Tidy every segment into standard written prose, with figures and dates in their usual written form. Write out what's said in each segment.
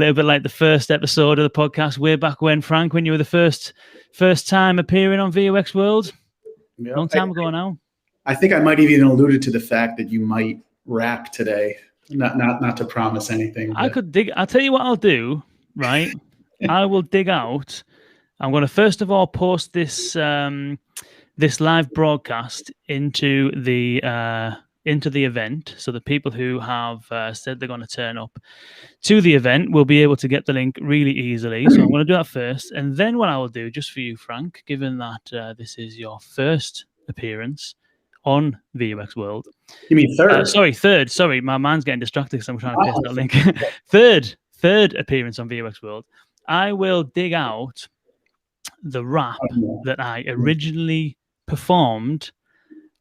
little bit like the first episode of the podcast way back when, Frank, when you were the first time appearing on VUX World. Yep. Long time ago now. I think I might have even alluded to the fact that you might rap today. Not to promise anything. I could dig. I'll tell you what I'll do, right? I will dig out. I'm going to first of all post this this live broadcast into the event, so the people who have said they're going to turn up to the event will be able to get the link really easily. So I'm going to do that first, and then what I will do, just for you, Frank, given that this is your first appearance on VUX World. You mean third? Third. Sorry, my mind's getting distracted because I'm trying to paste that link. third appearance on VUX World. I will dig out the rap that I originally performed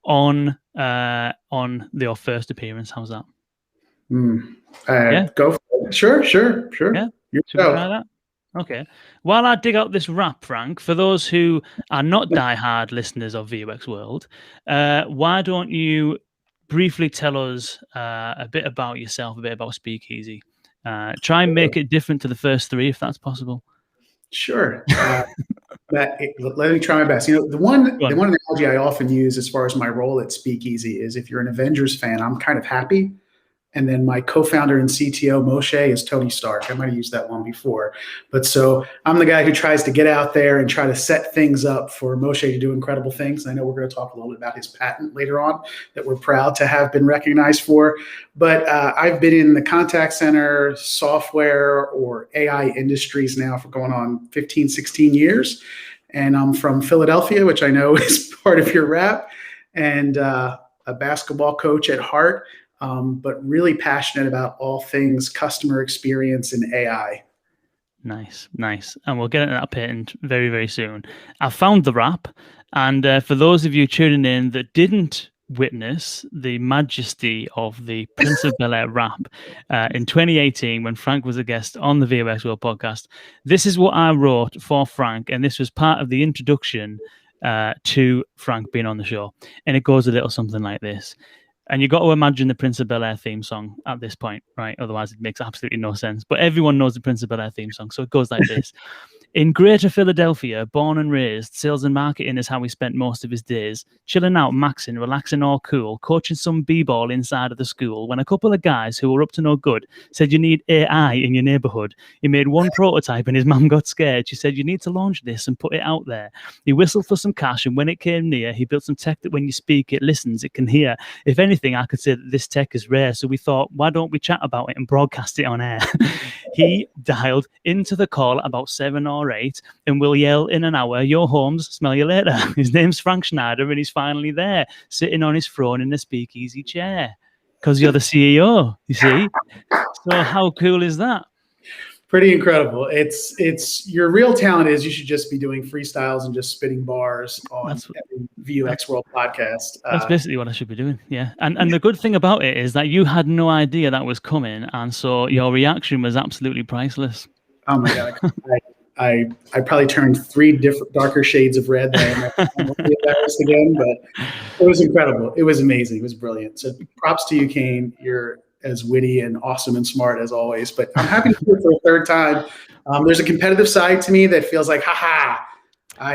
on your first appearance. How's that? Yeah. Go for it. Sure. Yeah. Should we try that? Okay. While I dig out this rap, Frank, for those who are not diehard listeners of VUX World, why don't you briefly tell us a bit about yourself, a bit about Speakeasy? Try and make it different to the first three, if that's possible. Sure. Let me try my best. The one analogy I often use as far as my role at Speakeasy is, if you're an Avengers fan, I'm kind of happy. And then my co-founder and CTO, Moshe, is Tony Stark. I might have used that one before. But so I'm the guy who tries to get out there and try to set things up for Moshe to do incredible things. I know we're going to talk a little bit about his patent later on that we're proud to have been recognized for. But I've been in the contact center, software, or AI industries now for going on 15, 16 years. And I'm from Philadelphia, which I know is part of your rap, and a basketball coach at heart. But really passionate about all things customer experience and AI. Nice. And we'll get into that patent very, very soon. I found the rap, and for those of you tuning in that didn't witness the majesty of the Prince of Bel-Air rap in 2018 when Frank was a guest on the VUX World podcast, this is what I wrote for Frank, and this was part of the introduction to Frank being on the show. And it goes a little something like this. And you've got to imagine the Prince of Bel-Air theme song at this point, right? Otherwise, it makes absolutely no sense. But everyone knows the Prince of Bel-Air theme song. So it goes like this. In Greater Philadelphia, born and raised, sales and marketing is how he spent most of his days. Chilling out, maxing, relaxing, all cool, coaching some b-ball inside of the school. When a couple of guys who were up to no good said you need AI in your neighborhood, he made one prototype and his mum got scared. She said, you need to launch this and put it out there. He whistled for some cash, and when it came near, he built some tech that when you speak, it listens, it can hear. If anything, I could say that this tech is rare. So we thought, why don't we chat about it and broadcast it on air? He dialed into the call about 7 or 8 and will yell in an hour, your homes, smell you later. His name's Frank Schneider, and he's finally there, sitting on his throne in a speakeasy chair, because you're the CEO, you see. So how cool is that? Pretty incredible. It's your real talent is you should just be doing freestyles and just spitting bars on every VUX World podcast. That's basically what I should be doing. Yeah. And the good thing about it is that you had no idea that was coming. And so your reaction was absolutely priceless. Oh my God. I probably turned 3 different darker shades of red there. I'm embarrassed again, but it was incredible. It was amazing. It was brilliant. So props to you, Kane. You're as witty and awesome and smart as always, but I'm happy to do it for a third time. There's a competitive side to me that feels like, I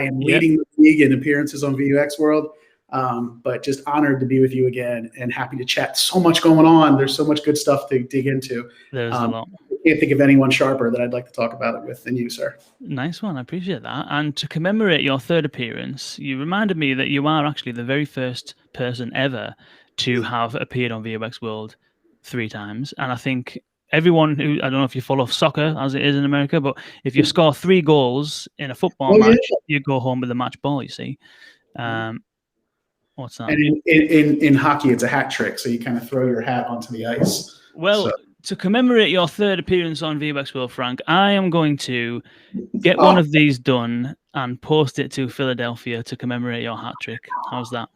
am leading the league in appearances on VUX World. But just honored to be with you again and happy to chat. So much going on. There's so much good stuff to dig into. There's a lot. I can't think of anyone sharper that I'd like to talk about it with than you, sir. Nice one. I appreciate that. And to commemorate your third appearance, you reminded me that you are actually the very first person ever to have appeared on VUX World 3 times. And I think everyone who, I don't know if you follow soccer as it is in America, but if you score 3 goals in a football match, you go home with a match ball, you see. What's that? And in hockey, it's a hat trick. So you kind of throw your hat onto the ice. Well, to commemorate your third appearance on VUX World, Frank, I am going to get one of these done and post it to Philadelphia to commemorate your hat trick. How's that?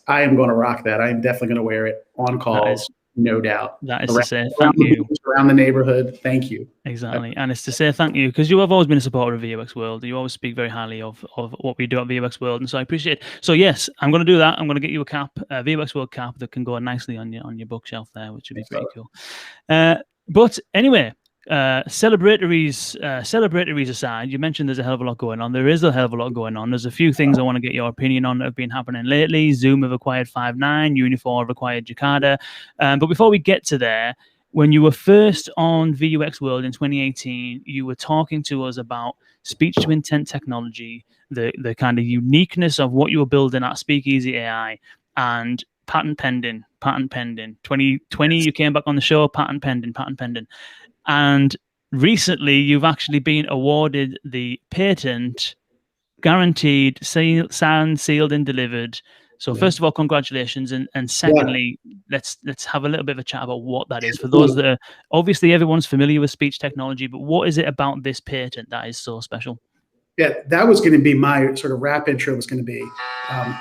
I am going to rock that. I am definitely going to wear it on calls. No doubt. That is to say thank you. Around the neighborhood, thank you. Exactly. And it's to say thank you, because you have always been a supporter of VUX World. You always speak very highly of what we do at VUX World, and so I appreciate it. So yes, I'm going to do that. I'm going to get you a cap, a VUX World cap that can go nicely on your bookshelf there, which would be pretty cool. But anyway, celebratories aside, you mentioned there's a hell of a lot going on. There is a hell of a lot going on. There's a few things I want to get your opinion on that have been happening lately. Zoom have acquired Five9, Unifor have acquired Jakarta. But before we get to there, when you were first on VUX World in 2018, you were talking to us about speech to intent technology, the kind of uniqueness of what you were building at Speakeasy AI, and patent pending. 2020, you came back on the show, patent pending. And recently, you've actually been awarded the patent, guaranteed, signed, sealed, and delivered. So first of all, congratulations, and secondly, let's have a little bit of a chat about what that is. For those that are, obviously everyone's familiar with speech technology, but what is it about this patent that is so special? Yeah, that was going to be my sort of rap intro. Was going to be. Fellow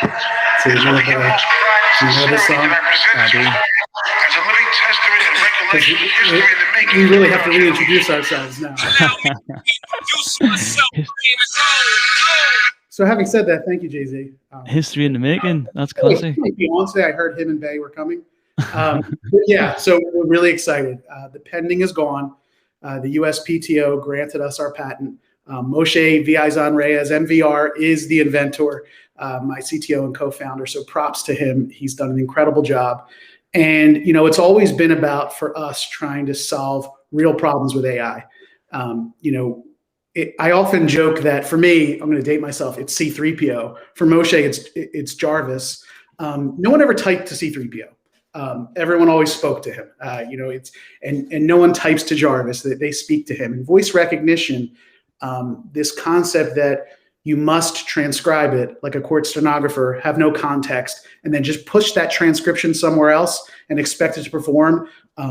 Americans, so you know this song? As a living testament and regulation history in the making. We really have to reintroduce ourselves now. So having said that, thank you, Jay-Z. History in the making. That's classic. Beyonce, I heard him and Bay were coming. Yeah, so we're really excited. The pending is gone. The USPTO granted us our patent. Moshe Viazan Reyes, MVR, is the inventor, my CTO and co-founder. So props to him. He's done an incredible job. And, you know, it's always been about, for us, trying to solve real problems with AI. You know, I often joke that for me, I'm going to date myself, it's C3PO. For Moshe, it's Jarvis. No one ever typed to C3PO. Everyone always spoke to him. You know, and no one types to Jarvis. They speak to him. And voice recognition, this concept that you must transcribe it like a court stenographer, have no context, and then just push that transcription somewhere else and expect it to perform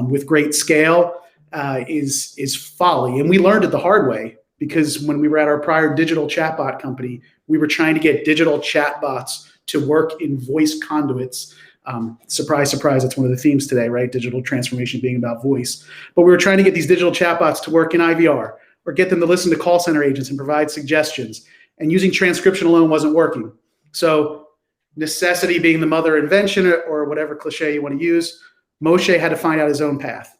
with great scale is folly. And we learned it the hard way, because when we were at our prior digital chatbot company, we were trying to get digital chatbots to work in voice conduits. Surprise, surprise, that's one of the themes today, right? Digital transformation being about voice. But we were trying to get these digital chatbots to work in IVR, or get them to listen to call center agents and provide suggestions. And using transcription alone wasn't working. So necessity being the mother of invention, or whatever cliche you want to use, Moshe had to find out his own path.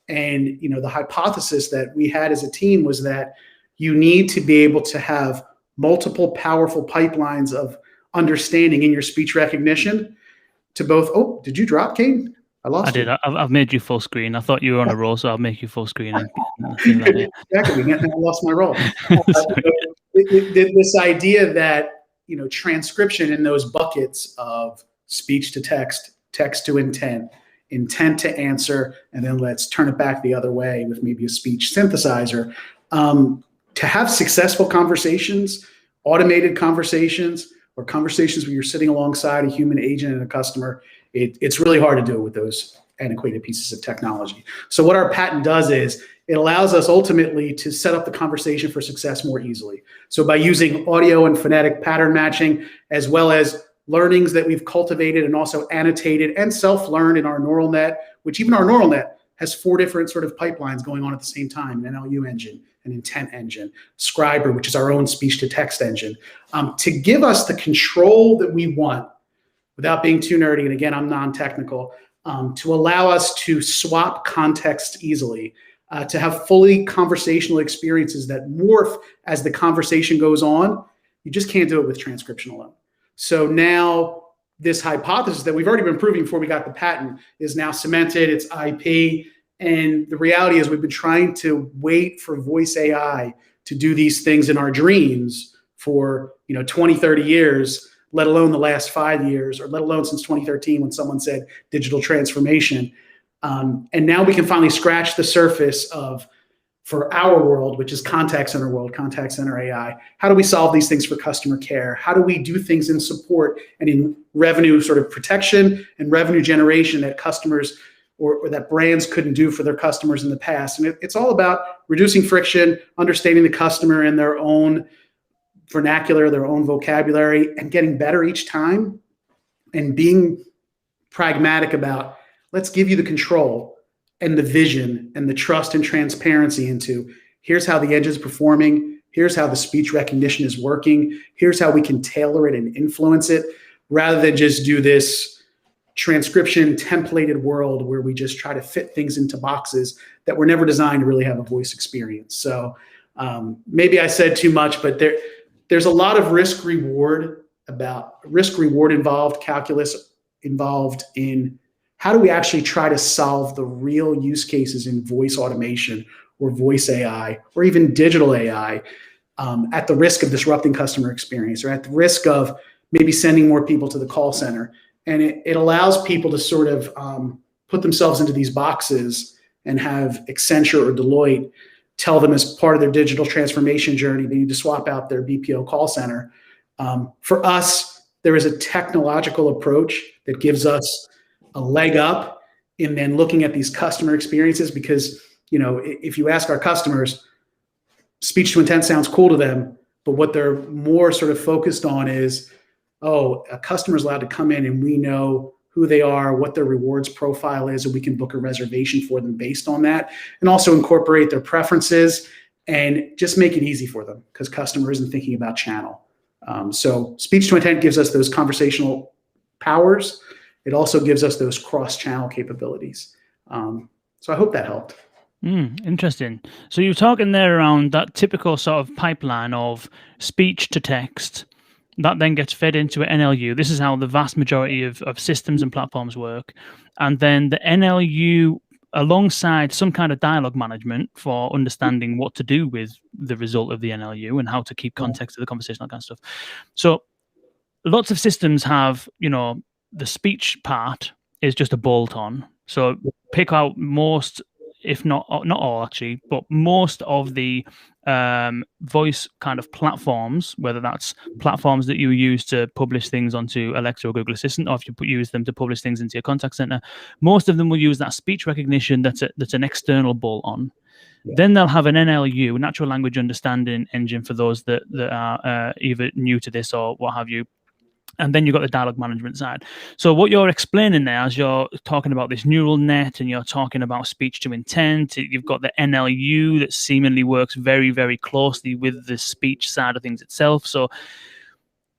And, you know, the hypothesis that we had as a team was that you need to be able to have multiple powerful pipelines of understanding in your speech recognition to both. Oh, did you drop, Kate? I did. I've made you full screen. I thought you were on a roll, so I'll make you full screen. Exactly. I lost my roll. This idea that, you know, transcription in those buckets of speech to text, text to intent, intent to answer, and then let's turn it back the other way with maybe a speech synthesizer. To have successful conversations, automated conversations, or conversations where you're sitting alongside a human agent and a customer, it's really hard to do it with those antiquated pieces of technology. So what our patent does is it allows us ultimately to set up the conversation for success more easily. So by using audio and phonetic pattern matching, as well as learnings that we've cultivated and also annotated and self-learned in our neural net, which even our neural net has 4 different sort of pipelines going on at the same time: an NLU engine, an intent engine, Scriber, which is our own speech to text engine, to give us the control that we want without being too nerdy. And again, I'm non-technical, to allow us to swap context easily, to have fully conversational experiences that morph as the conversation goes on. You just can't do it with transcription alone. So now this hypothesis that we've already been proving before we got the patent is now cemented. It's IP. And the reality is we've been trying to wait for voice AI to do these things in our dreams for, 20, 30 years, let alone the last 5 years, or let alone since 2013 when someone said digital transformation. And now we can finally scratch the surface of, for our world, which is contact center world, contact center AI, how do we solve these things for customer care? How do we do things in support and in revenue sort of protection and revenue generation that customers or that brands couldn't do for their customers in the past? And it's all about reducing friction, understanding the customer in their own vernacular, their own vocabulary, and getting better each time, and being pragmatic about, let's give you the control and the vision and the trust and transparency into, here's how the engine is performing, here's how the speech recognition is working, here's how we can tailor it and influence it, rather than just do this transcription templated world where we just try to fit things into boxes that were never designed to really have a voice experience. So maybe I said too much, but there's a lot of risk reward involved, calculus involved in how do we actually try to solve the real use cases in voice automation or voice AI or even digital AI at the risk of disrupting customer experience or at the risk of maybe sending more people to the call center. And it allows people to sort of put themselves into these boxes and have Accenture or Deloitte tell them as part of their digital transformation journey, they need to swap out their BPO call center. For us, there is a technological approach that gives us a leg up in then looking at these customer experiences because, if you ask our customers, speech to intent sounds cool to them, but what they're more sort of focused on is, a customer's allowed to come in and we know who they are, what their rewards profile is, and we can book a reservation for them based on that, and also incorporate their preferences and just make it easy for them because customer isn't thinking about channel. So speech to intent gives us those conversational powers. It also gives us those cross-channel capabilities. So I hope that helped. Interesting. So you're talking there around that typical sort of pipeline of speech to text that then gets fed into an NLU. This is how the vast majority of systems and platforms work. And then the NLU alongside some kind of dialogue management for understanding what to do with the result of the NLU and how to keep context of the conversation, that kind of stuff. So lots of systems have, the speech part is just a bolt on. So pick out most, if not all actually, but most of the voice kind of platforms, whether that's platforms that you use to publish things onto Alexa or Google Assistant, or if you use them to publish things into your contact center, most of them will use that speech recognition that's an external bolt on. Yeah. Then they'll have an NLU, natural language understanding engine, for those that are either new to this or what have you. And then you've got the dialogue management side. So what you're explaining there, as you're talking about this neural net and you're talking about speech to intent, you've got the NLU that seemingly works very, very closely with the speech side of things itself. So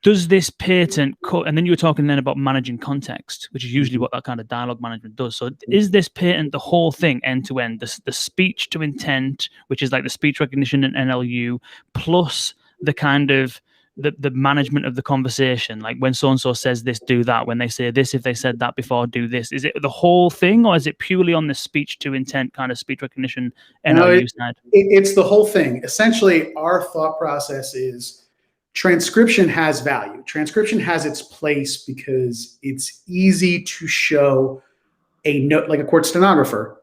does this patent, and then you were talking then about managing context, which is usually what that kind of dialogue management does. So is this patent the whole thing end to end, the speech to intent, which is like the speech recognition and NLU, plus the kind of the management of the conversation, like when so-and-so says this, do that. When they say this, if they said that before, do this. Is it the whole thing, or is it purely on the speech to intent kind of speech recognition NLU side? It's the whole thing. Essentially, our thought process is transcription has value. Transcription has its place because it's easy to show a note, like a court stenographer,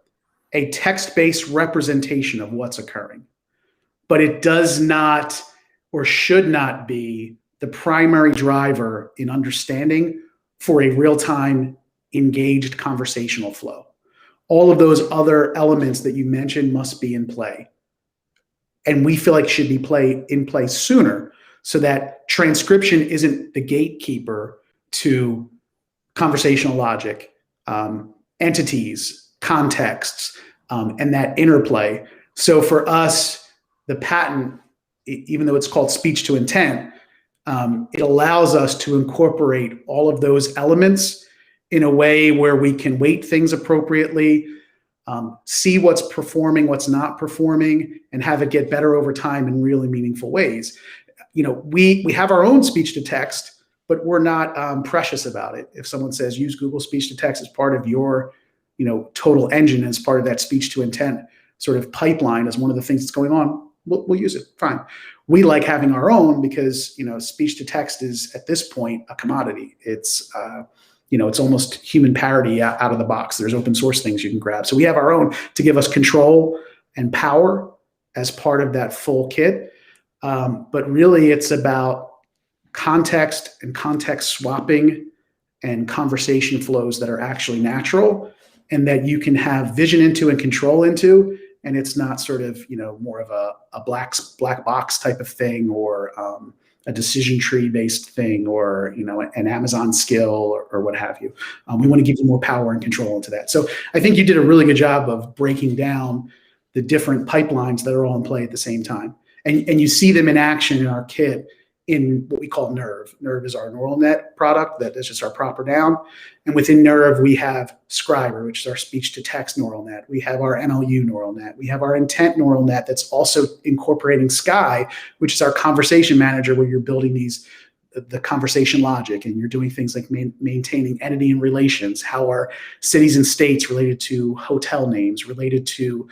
a text-based representation of what's occurring. But it does not or should not be the primary driver in understanding for a real-time engaged conversational flow. All of those other elements that you mentioned must be in play. And we feel like should be in play sooner so that transcription isn't the gatekeeper to conversational logic, entities, contexts, and that interplay. So for us, the patent, even though it's called speech to intent, it allows us to incorporate all of those elements in a way where we can weight things appropriately, see what's performing, what's not performing, and have it get better over time in really meaningful ways. We have our own speech to text, but we're not precious about it. If someone says use Google speech to text as part of your, total engine, as part of that speech to intent sort of pipeline as one of the things that's going on, we'll use it. Fine. We like having our own because, speech to text is at this point a commodity. It's, it's almost human parody out of the box. There's open source things you can grab. So we have our own to give us control and power as part of that full kit. But really it's about context and context swapping and conversation flows that are actually natural and that you can have vision into and control into. And it's not sort of, more of a black box type of thing or a decision tree based thing or, an Amazon skill or what have you. We want to give you more power and control into that. So I think you did a really good job of breaking down the different pipelines that are all in play at the same time. And you see them in action in our kit in what we call Nerve. Nerve is our neural net product. That's just our proper noun. And within Nerve, we have Scriber, which is our speech-to-text neural net. We have our NLU neural net. We have our intent neural net that's also incorporating Sky, which is our conversation manager, where you're building the conversation logic, and you're doing things like maintaining entity and relations. How are cities and states related to hotel names, related to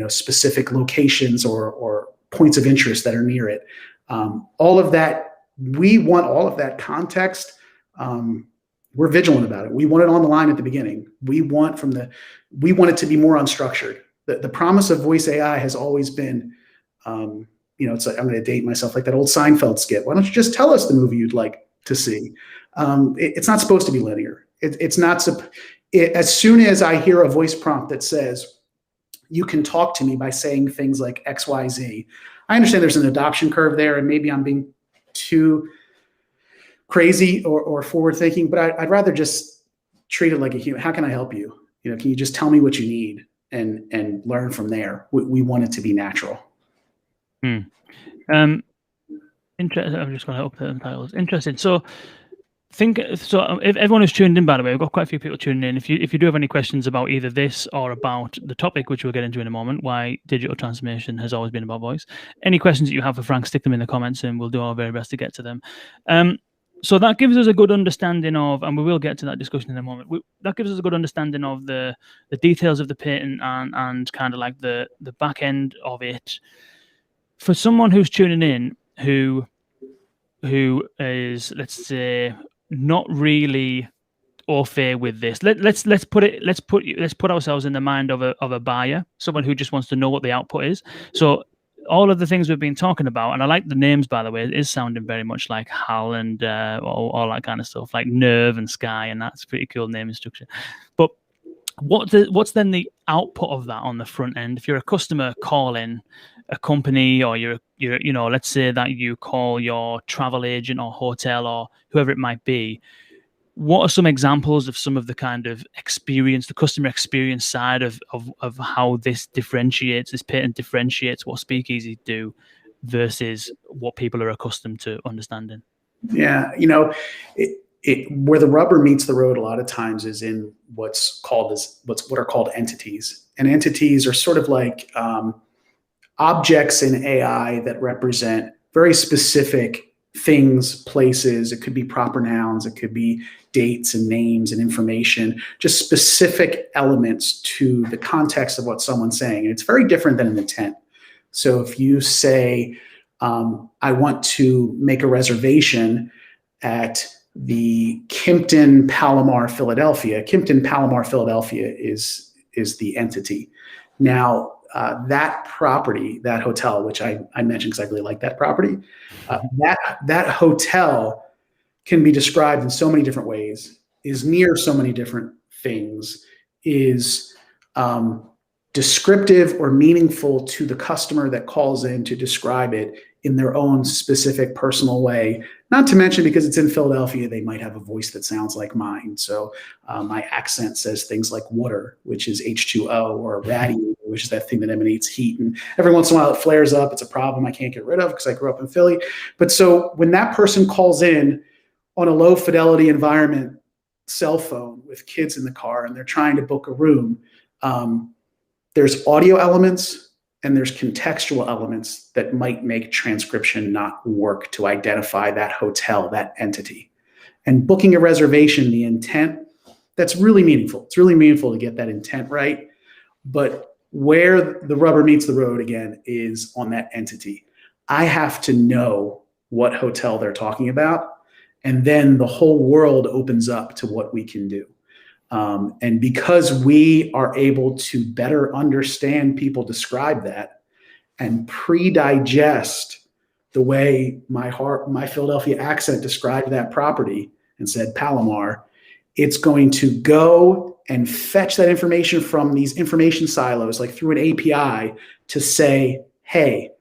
specific locations or points of interest that are near it. All of that, we want all of that context. We're vigilant about it. We want it on the line at the beginning. We want it to be more unstructured. The promise of voice AI has always been, it's like, I'm going to date myself, like that old Seinfeld skit. Why don't you just tell us the movie you'd like to see? It's not supposed to be linear. It's not. As soon as I hear a voice prompt that says, you can talk to me by saying things like X, Y, Z, I understand there's an adoption curve there, and maybe I'm being too crazy or forward thinking, but I'd rather just treat it like a human. How can I help you? Can you just tell me what you need and learn from there? We want it to be natural. I'm just going to open the titles. Interesting. So if everyone who's tuned in, by the way, we've got quite a few people tuning in. If you do have any questions about either this or about the topic, which we'll get into in a moment, why digital transformation has always been about voice, any questions that you have for Frank, stick them in the comments and we'll do our very best to get to them. So that gives us a good understanding of, and we will get to that discussion in a moment, that gives us a good understanding of the details of the patent and kind of like the back end of it. For someone who's tuning in who is, let's say, not really au fait with this, let's put ourselves in the mind of a buyer, someone who just wants to know what the output is. So all of the things we've been talking about, and I like the names, by the way, it is sounding very much like HAL and all that kind of stuff, like Nerve and Sky, and that's pretty cool naming structure. But what's then the output of that on the front end? If you're a customer calling a company, or you're let's say that you call your travel agent or hotel or whoever it might be, what are some examples of some of the kind of experience, the customer experience side of how this patent differentiates what Speakeasy do versus what people are accustomed to understanding? Yeah, where the rubber meets the road a lot of times is in what are called entities. And entities are sort of like objects in AI that represent very specific things, places. It could be proper nouns. It could be dates and names and information, just specific elements to the context of what someone's saying. And it's very different than an intent. So if you say, I want to make a reservation at the Kimpton Palomar, Philadelphia. Kimpton Palomar, Philadelphia is the entity. Now, that property, that hotel, which I mentioned because I really like that property, that hotel can be described in so many different ways, is near so many different things, is descriptive or meaningful to the customer that calls in to describe it in their own specific personal way. Not to mention, because it's in Philadelphia, they might have a voice that sounds like mine. So my accent says things like water, which is H2O, or radiator, which is that thing that emanates heat. And every once in a while it flares up. It's a problem I can't get rid of because I grew up in Philly. But so when that person calls in on a low fidelity environment, cell phone with kids in the car, and they're trying to book a room, there's audio elements and there's contextual elements that might make transcription not work to identify that hotel, that entity. And booking a reservation, the intent, that's really meaningful. It's really meaningful to get that intent right. But where the rubber meets the road again is on that entity. I have to know what hotel they're talking about, and then the whole world opens up to what we can do. And because we are able to better understand people describe that and pre-digest the way my Philadelphia accent described that property and said Palomar, it's going to go and fetch that information from these information silos, like through an API, to say, hey,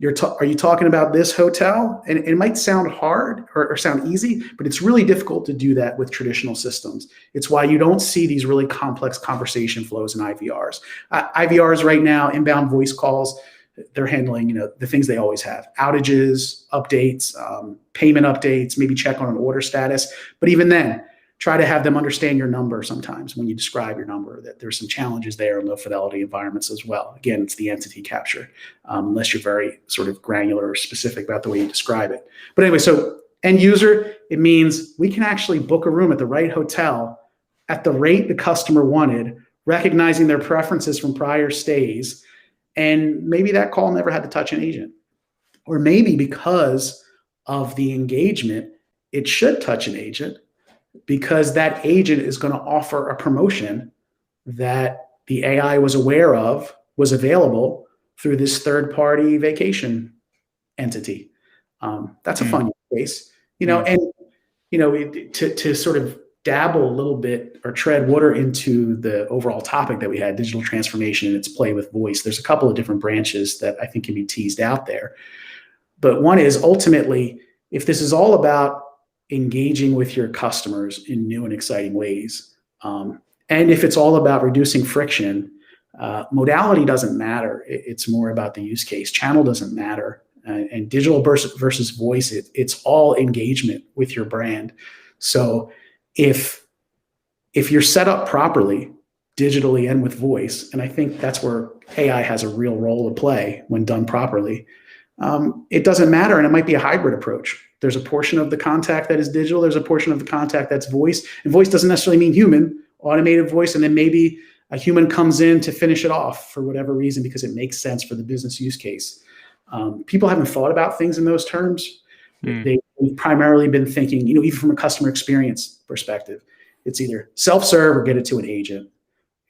are you talking about this hotel? And it might sound hard or sound easy, but it's really difficult to do that with traditional systems. It's why you don't see these really complex conversation flows in IVRs. IVRs right now, inbound voice calls, they're handling, the things they always have: outages, updates, payment updates, maybe check on an order status. But even then, try to have them understand your number sometimes when you describe your number, that there's some challenges there in low fidelity environments as well. Again, it's the entity capture, unless you're very sort of granular or specific about the way you describe it. But anyway, so end user, it means we can actually book a room at the right hotel at the rate the customer wanted, recognizing their preferences from prior stays. And maybe that call never had to touch an agent. Or maybe because of the engagement, it should touch an agent, because that agent is going to offer a promotion that the AI was aware of, was available through this third-party vacation entity. That's a fun case, and to sort of dabble a little bit or tread water into the overall topic that we had, digital transformation and its play with voice. There's a couple of different branches that I think can be teased out there. But one is, ultimately, if this is all about engaging with your customers in new and exciting ways, and if it's all about reducing friction, modality doesn't matter. It's more about the use case. Channel doesn't matter. And digital versus voice, it's all engagement with your brand. So if you're set up properly, digitally and with voice, and I think that's where AI has a real role to play when done properly, it doesn't matter. And it might be a hybrid approach. There's a portion of the contact that is digital. There's a portion of the contact that's voice. And voice doesn't necessarily mean human, automated voice. And then maybe a human comes in to finish it off for whatever reason, because it makes sense for the business use case. People haven't thought about things in those terms. They've primarily been thinking, even from a customer experience perspective, it's either self-serve or get it to an agent.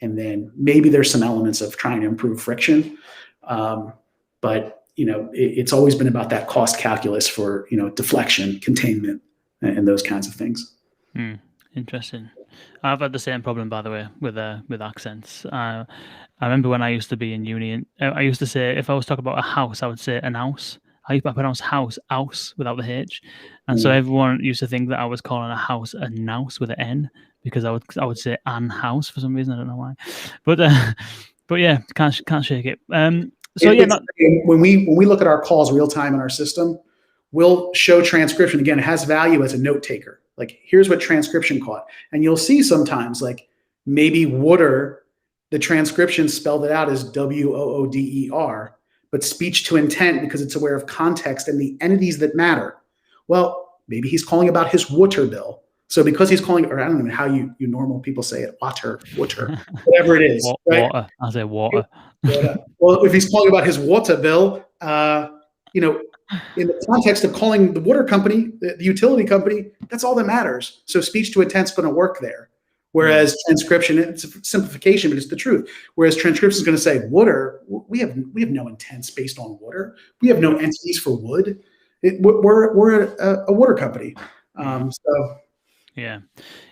And then maybe there's some elements of trying to improve friction. But it's always been about that cost calculus for, deflection, containment, and those kinds of things. Interesting. I've had the same problem, by the way, with accents. I remember when I used to be in uni, I used to say, if I was talking about a house, I would say an house. I pronounce house without the H, and so everyone used to think that I was calling a house a nouse with an N, because I would say an house for some reason. I don't know why, but yeah, can't shake it. When we look at our calls real time in our system, we'll show transcription. Again, it has value as a note taker. Like, here's what transcription caught, and you'll see sometimes, like, maybe water, the transcription spelled it out as WOODER. But speech to intent, because it's aware of context and the entities that matter. Well, maybe he's calling about his water bill. So because he's calling, or I don't know how you normal people say it, water, whatever it is. Right? Water. I say water. Well, if he's calling about his water bill, in the context of calling the water company, the utility company, that's all that matters. So speech to intent is going to work there. Whereas transcription, it's a simplification, but it's the truth. Whereas transcription is going to say water, we have no intents based on water. We have no entities for wood. We're a water company. Yeah,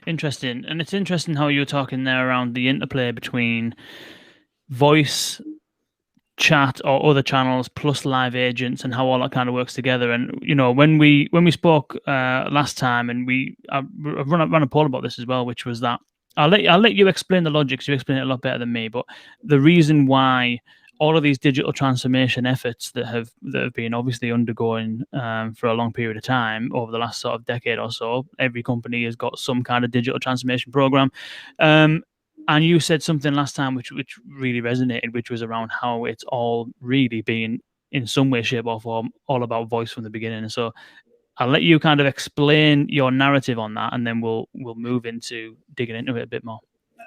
interesting. And it's interesting how you're talking there around the interplay between voice, chat, or other channels plus live agents, and how all that kind of works together. And when we spoke last time, and I ran a poll about this as well, which was that I'll let you explain the logic. You explain it a lot better than me. But the reason why all of these digital transformation efforts that have been obviously undergoing for a long period of time over the last sort of decade or so, every company has got some kind of digital transformation program. And you said something last time which really resonated, which was around how it's all really been, in some way, shape, or form, all about voice from the beginning. And so I'll let you kind of explain your narrative on that, and then we'll move into digging into it a bit more.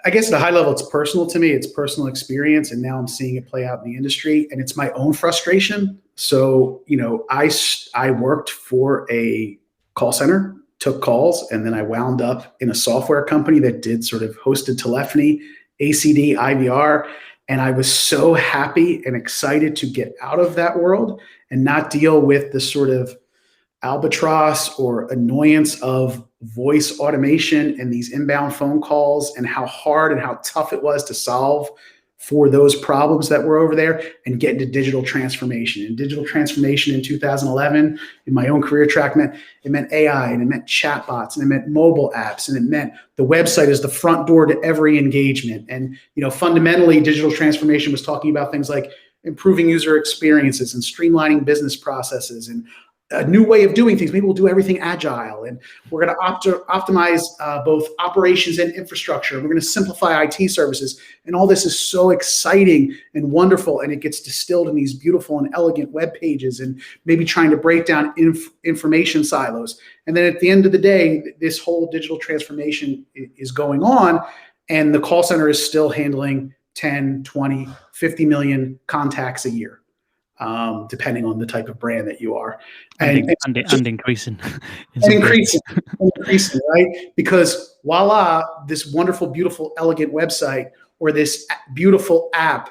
I guess at a high level, it's personal to me. It's personal experience, and now I'm seeing it play out in the industry, and it's my own frustration. So, I worked for a call center, took calls, and then I wound up in a software company that did sort of hosted telephony, ACD, IVR, and I was so happy and excited to get out of that world and not deal with the sort of albatross or annoyance of voice automation and these inbound phone calls, and how hard and how tough it was to solve for those problems that were over there, and get into digital transformation. And digital transformation in 2011, in my own career track, it meant AI, and it meant chatbots, and it meant mobile apps, and it meant the website is the front door to every engagement. And fundamentally, digital transformation was talking about things like improving user experiences and streamlining business processes and a new way of doing things. Maybe we'll do everything agile, and we're going to optimize both operations and infrastructure. We're going to simplify IT services, and all this is so exciting and wonderful, and it gets distilled in these beautiful and elegant web pages, and maybe trying to break down information silos. And then at the end of the day, this whole digital transformation is going on, and the call center is still handling 10, 20, 50 million contacts a year. Depending on the type of brand that you are, and increasing, and increasing, right? Because voila, this wonderful, beautiful, elegant website or this beautiful app,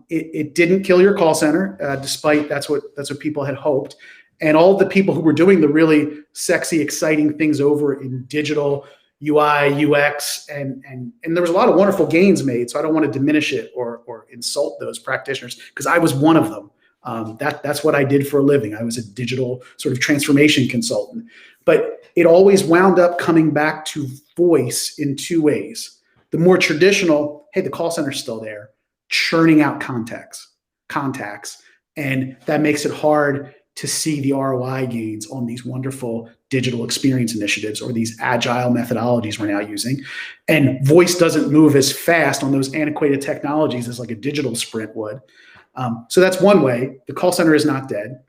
it didn't kill your call center, despite that's what people had hoped, and all the people who were doing the really sexy, exciting things over in digital UI, UX, and there was a lot of wonderful gains made. So I don't want to diminish it or insult those practitioners, because I was one of them. That's what I did for a living. I was a digital sort of transformation consultant. But it always wound up coming back to voice in two ways. The more traditional, hey, the call center's still there, churning out contacts, and that makes it hard to see the ROI gains on these wonderful digital experience initiatives or these agile methodologies we're now using. And voice doesn't move as fast on those antiquated technologies as like a digital sprint would. So that's one way. The call center is not dead.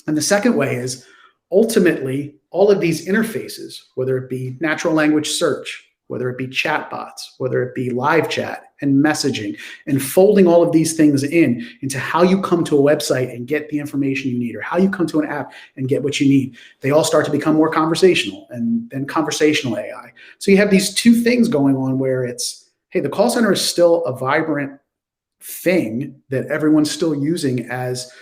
And the second way is ultimately all of these interfaces, whether it be natural language search, whether it be chatbots, whether it be live chat and messaging, and folding all of these things into how you come to a website and get the information you need, or how you come to an app and get what you need. They all start to become more conversational, and then conversational AI. So you have these two things going on where it's, hey, the call center is still a vibrant thing that everyone's still using as,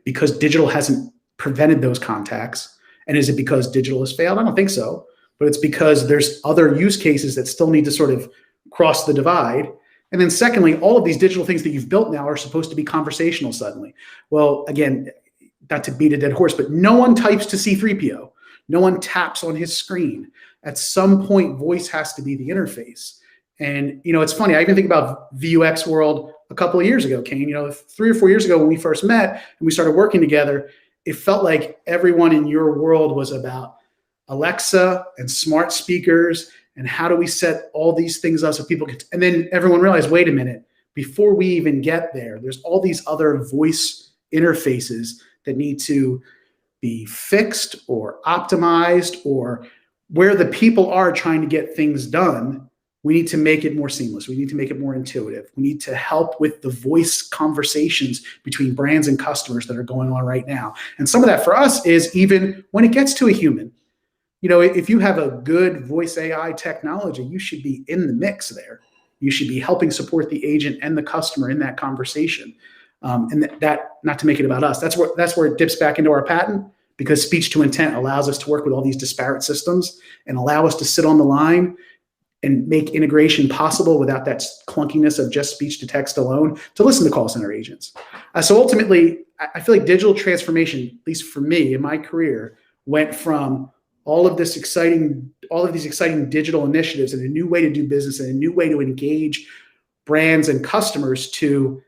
because digital hasn't prevented those contacts. And is it because digital has failed? I don't think so. But it's because there's other use cases that still need to sort of cross the divide. And then secondly, all of these digital things that you've built now are supposed to be conversational suddenly. Well, again, not to beat a dead horse, but no one types to C3PO. No one taps on his screen. At some point, voice has to be the interface. And, it's funny. I even think about VUX World a couple of years ago, Kane. 3 or 4 years ago when we first met and we started working together, it felt like everyone in your world was about Alexa and smart speakers and how do we set all these things up so people can, and then everyone realized, wait a minute, before we even get there, there's all these other voice interfaces that need to be fixed or optimized, or where the people are trying to get things done, we need to make it more seamless. We need to make it more intuitive. We need to help with the voice conversations between brands and customers that are going on right now. And some of that for us is even when it gets to a human. If you have a good voice AI technology, you should be in the mix there. You should be helping support the agent and the customer in that conversation. And that, not to make it about us, that's where it dips back into our patent, because speech to intent allows us to work with all these disparate systems and allow us to sit on the line and make integration possible without that clunkiness of just speech to text alone, to listen to call center agents. So ultimately, I feel like digital transformation, at least for me in my career, went from all of these exciting digital initiatives and a new way to do business and a new way to engage brands and customers to,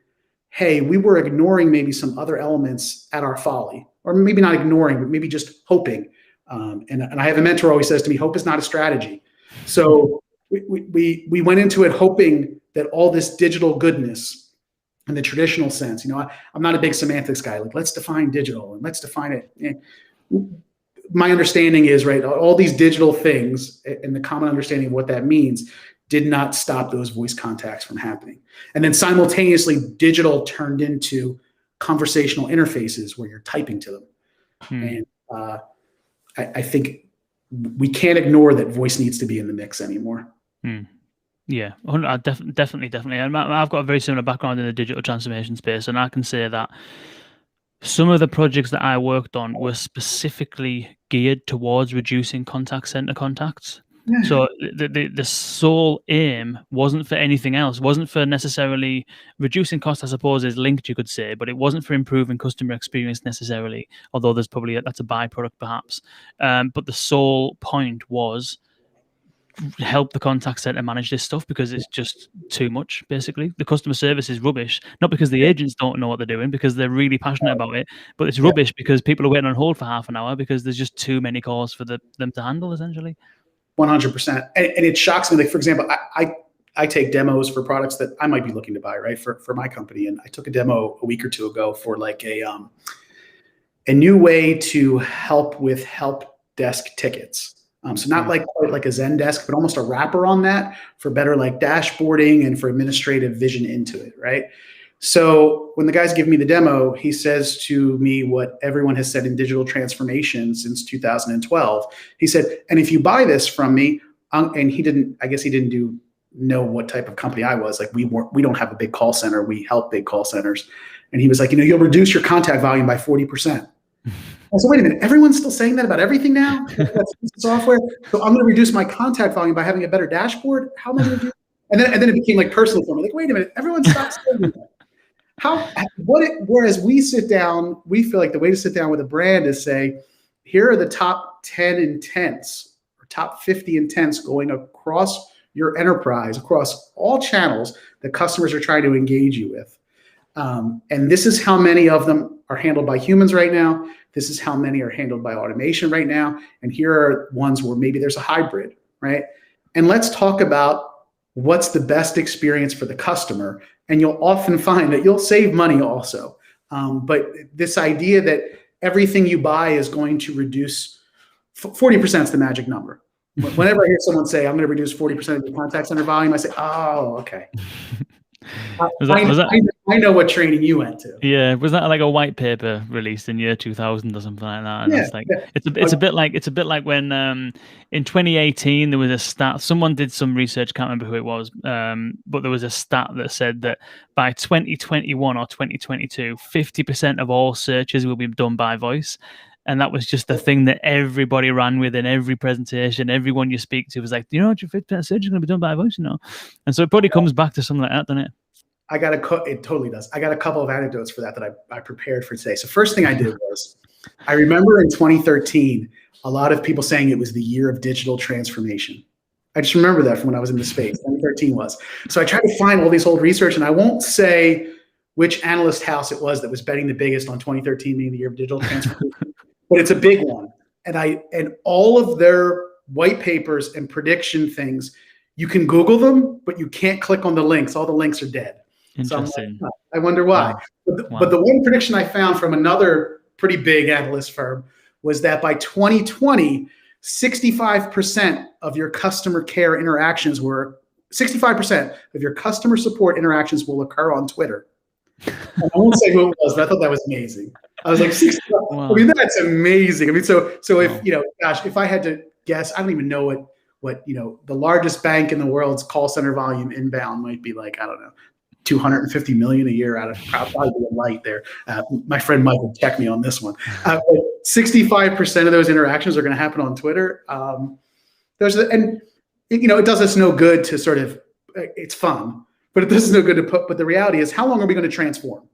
hey, we were ignoring maybe some other elements at our folly, or maybe not ignoring, but maybe just hoping. And I have a mentor who always says to me, hope is not a strategy. So we went into it hoping that all this digital goodness in the traditional sense, I'm not a big semantics guy. Like, let's define digital and let's define it. My understanding is, right, all these digital things and the common understanding of what that means did not stop those voice contacts from happening. And then simultaneously, digital turned into conversational interfaces where you're typing to them. And I think we can't ignore that voice needs to be in the mix anymore. Yeah, definitely. And I've got a very similar background in the digital transformation space, and I can say that some of the projects that I worked on were specifically geared towards reducing contact center contacts. Yeah. So the sole aim wasn't for anything else, wasn't for necessarily reducing cost, I suppose is linked, you could say, but it wasn't for improving customer experience necessarily, although there's probably that's a byproduct perhaps. But the sole point was help the contact center manage this stuff because it's just too much. Basically, the customer service is rubbish, not because the agents don't know what they're doing, because they're really passionate about it, but it's rubbish because people are waiting on hold for half an hour because there's just too many calls for them to handle, essentially. 100%. And it shocks me. Like, for example, I take demos for products that I might be looking to buy, right, for my company. And I took a demo a week or two ago for like a new way to help with help desk tickets. So not like quite like a Zendesk, but almost a wrapper on that for better like dashboarding and for administrative vision into it, right? So when the guy's giving me the demo, he says to me what everyone has said in digital transformation since 2012. He said, and if you buy this from me, and he didn't know what type of company I was. Like we don't have a big call center. We help big call centers. And he was like, you'll reduce your contact volume by 40%. I said, wait a minute, everyone's still saying that about everything now? That's software. So I'm going to reduce my contact volume by having a better dashboard. How am I going to do? And then it became like personal for me. Like, wait a minute, everyone stopped saying that. Whereas we sit down, we feel like the way to sit down with a brand is say, here are the top 10 intents or top 50 intents going across your enterprise, across all channels that customers are trying to engage you with. And this is how many of them are handled by humans right now. This is how many are handled by automation right now. And here are ones where maybe there's a hybrid, right? And let's talk about what's the best experience for the customer. And you'll often find that you'll save money also. But this idea that everything you buy is going to reduce 40% is the magic number. Whenever I hear someone say, I'm going to reduce 40% of the contact center volume, I say, oh, okay. I know what training you went to. Yeah, was that like a white paper released in year 2000 or something like that? And it's like it's a bit like when in 2018 there was a stat. Someone did some research, can't remember who it was, but there was a stat that said that by 2021 or 2022, 50% of all searches will be done by voice. And that was just the thing that everybody ran with in every presentation. Everyone you speak to was like, your 50% search is going to be done by voice, And so it probably comes back to something like that, doesn't it? It totally does. I got a couple of anecdotes for that I prepared for today. So first thing I did was, I remember in 2013, a lot of people saying it was the year of digital transformation. I just remember that from when I was in the space. 2013 was. So I tried to find all these old research, and I won't say which analyst house it was that was betting the biggest on 2013 being the year of digital transformation, but it's a big one. And all of their white papers and prediction things, you can Google them, but you can't click on the links. All the links are dead. Interesting. So I'm like, I wonder why. Wow. But the one prediction I found from another pretty big analyst firm was that by 2020, 65% of your customer care interactions 65% of your customer support interactions will occur on Twitter. And I won't say who it was, but I thought that was amazing. I was like, 65. Wow. I mean, that's amazing. I mean, so if, if I had to guess, I don't even know what the largest bank in the world's call center volume inbound might be like, I don't know, 250 million a year out of probably a light there. My friend Mike will check me on this one. 65% of those interactions are going to happen on Twitter. It does us no good to sort of, it's fun, but it does us no good to put, but the reality is, how long are we going to transform,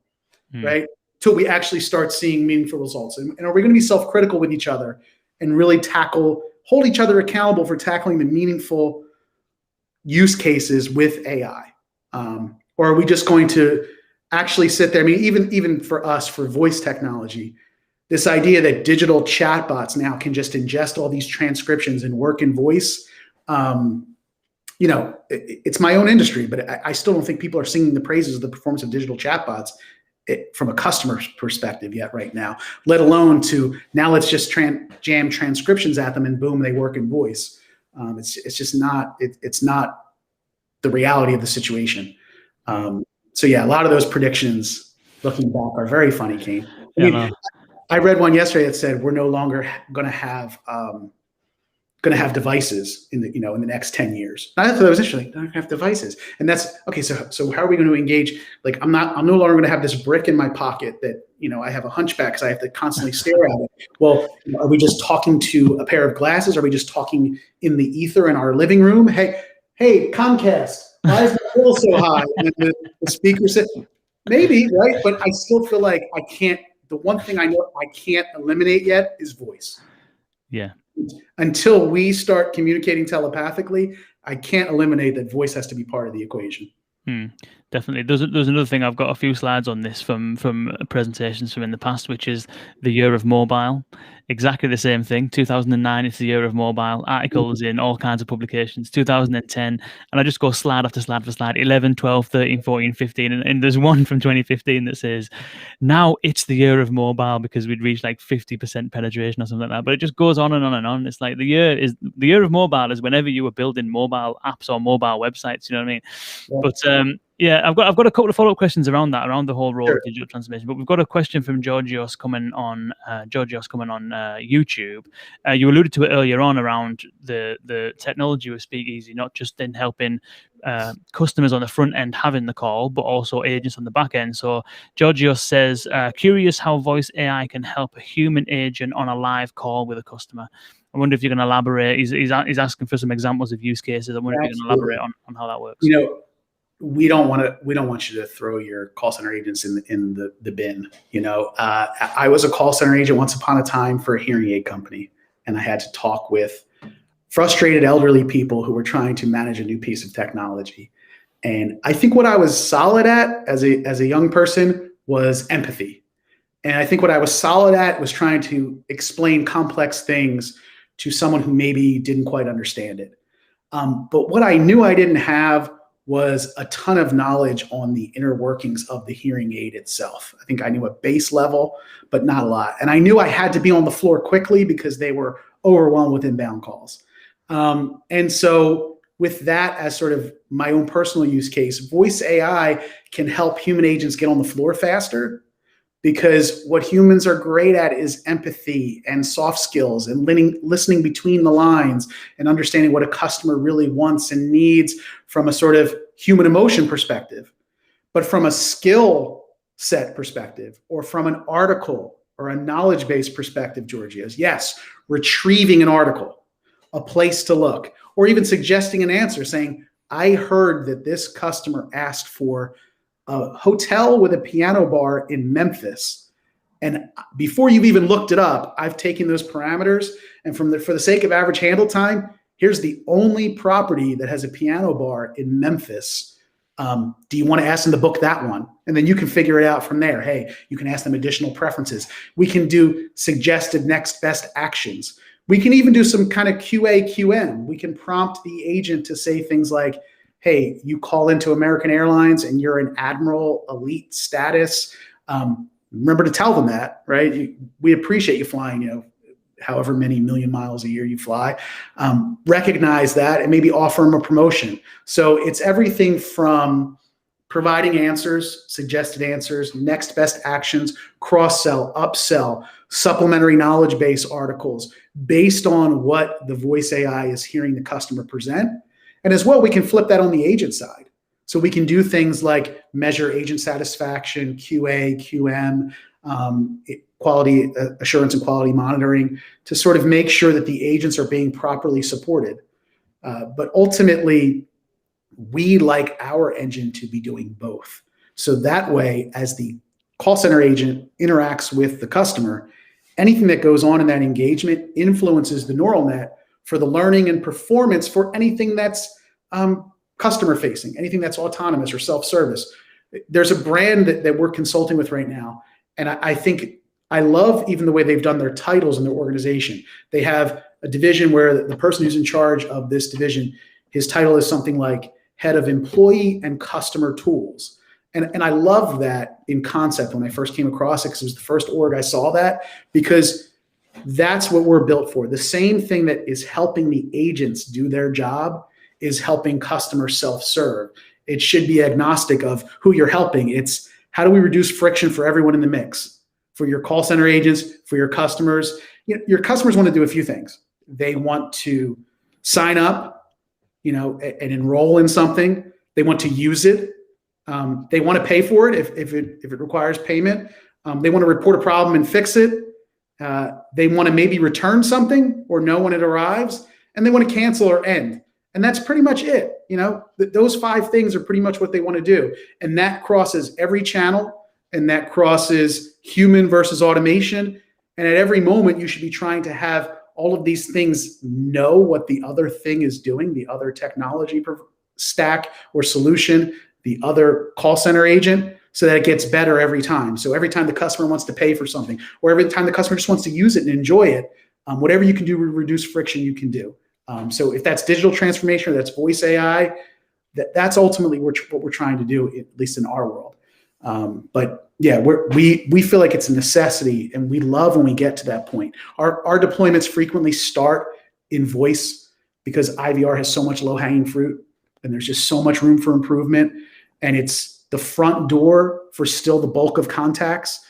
right? Till we actually start seeing meaningful results. And are we going to be self-critical with each other and really hold each other accountable for tackling the meaningful use cases with AI? Or are we just going to actually sit there? I mean, even for us, for voice technology, this idea that digital chatbots now can just ingest all these transcriptions and work in voice, it's my own industry, but I still don't think people are singing the praises of the performance of digital chatbots from a customer's perspective yet right now, let alone to now let's just jam transcriptions at them and boom, they work in voice. It's just not, it's not the reality of the situation. So yeah, a lot of those predictions looking back are very funny, Kane. I read one yesterday that said we're no longer going to have devices in the next 10 years. I thought that was interesting. Not going to have devices, and that's okay. So how are we going to engage? Like I'm no longer going to have this brick in my pocket that I have a hunchback because I have to constantly stare at it. Well, are we just talking to a pair of glasses? Are we just talking in the ether in our living room? Hey, Comcast. Why is the bill so high? And the speaker said, maybe, right? But I still feel like I can't. The one thing I know I can't eliminate yet is voice. Yeah, until we start communicating telepathically, I can't eliminate that voice has to be part of the equation. Definitely. There's another thing. I've got a few slides on this from presentations from in the past, which is the year of mobile. Exactly the same thing. 2009, it's the year of mobile. Articles in all kinds of publications. 2010, and I just go slide after slide after slide. 11, 12, 13, 14, 15, and there's one from 2015 that says, now it's the year of mobile because we'd reached like 50% penetration or something like that. But it just goes on and on and on. It's like the year of mobile is whenever you were building mobile apps or mobile websites. You know what I mean? Yeah. But yeah, I've got a couple of follow-up questions around that, around the whole role of digital transformation. But we've got a question from Georgios coming on YouTube. You alluded to it earlier on around the technology with Speakeasy, not just in helping customers on the front end having the call, but also agents on the back end. So Georgios says, curious how voice AI can help a human agent on a live call with a customer. I wonder if you can elaborate. He's asking for some examples of use cases. I wonder if you can elaborate on how that works. We don't want you to throw your call center agents in the bin. I was a call center agent once upon a time for a hearing aid company, and I had to talk with frustrated elderly people who were trying to manage a new piece of technology. And I think what I was solid at as a young person was empathy. And I think what I was solid at was trying to explain complex things to someone who maybe didn't quite understand it. But what I knew I didn't have was a ton of knowledge on the inner workings of the hearing aid itself. I think I knew a base level, but not a lot. And I knew I had to be on the floor quickly because they were overwhelmed with inbound calls. And so with that as sort of my own personal use case, voice AI can help human agents get on the floor faster, because what humans are great at is empathy and soft skills and listening between the lines and understanding what a customer really wants and needs from a sort of human emotion perspective. But from a skill set perspective, or from an article or a knowledge-based perspective, Georgios, yes, retrieving an article, a place to look, or even suggesting an answer saying, I heard that this customer asked for a hotel with a piano bar in Memphis. And before you've even looked it up, I've taken those parameters, and for the sake of average handle time, here's the only property that has a piano bar in Memphis. Do you want to ask them to book that one? And then you can figure it out from there. Hey, you can ask them additional preferences. We can do suggested next best actions. We can even do some kind of QA, QM. We can prompt the agent to say things like, hey, you call into American Airlines and you're an Admiral Elite status. Remember to tell them that, right? We appreciate you flying, however many million miles a year you fly. Recognize that and maybe offer them a promotion. So it's everything from providing answers, suggested answers, next best actions, cross-sell, upsell, supplementary knowledge base articles based on what the voice AI is hearing the customer present. And as well, we can flip that on the agent side. So we can do things like measure agent satisfaction, QA, QM, quality assurance and quality monitoring to sort of make sure that the agents are being properly supported. But ultimately, we like our engine to be doing both. So that way, as the call center agent interacts with the customer, anything that goes on in that engagement influences the neural net for the learning and performance for anything that's customer facing, anything that's autonomous or self-service. There's a brand that we're consulting with right now. And I think I love even the way they've done their titles in their organization. They have a division where the person who's in charge of this division, his title is something like Head of Employee and Customer Tools. And I love that in concept when I first came across it, because it was the first org I saw that, because that's what we're built for. The same thing that is helping the agents do their job is helping customers self-serve. It should be agnostic of who you're helping. It's how do we reduce friction for everyone in the mix? For your call center agents, for your customers. Your customers want to do a few things. They want to sign up, and enroll in something. They want to use it. They want to pay for it if it requires payment. They want to report a problem and fix it. They want to maybe return something or know when it arrives, and they want to cancel or end. And that's pretty much it. Those 5 things are pretty much what they want to do. And that crosses every channel, and that crosses human versus automation. And at every moment, you should be trying to have all of these things know what the other thing is doing, the other technology stack or solution, the other call center agent, so that it gets better every time. So every time the customer wants to pay for something, or every time the customer just wants to use it and enjoy it, whatever you can do to reduce friction, you can do. So if that's digital transformation or that's voice AI, that's ultimately what we're trying to do, at least in our world. But yeah, we feel like it's a necessity, and we love when we get to that point. Our deployments frequently start in voice because IVR has so much low-hanging fruit, and there's just so much room for improvement, and it's the front door for still the bulk of contacts.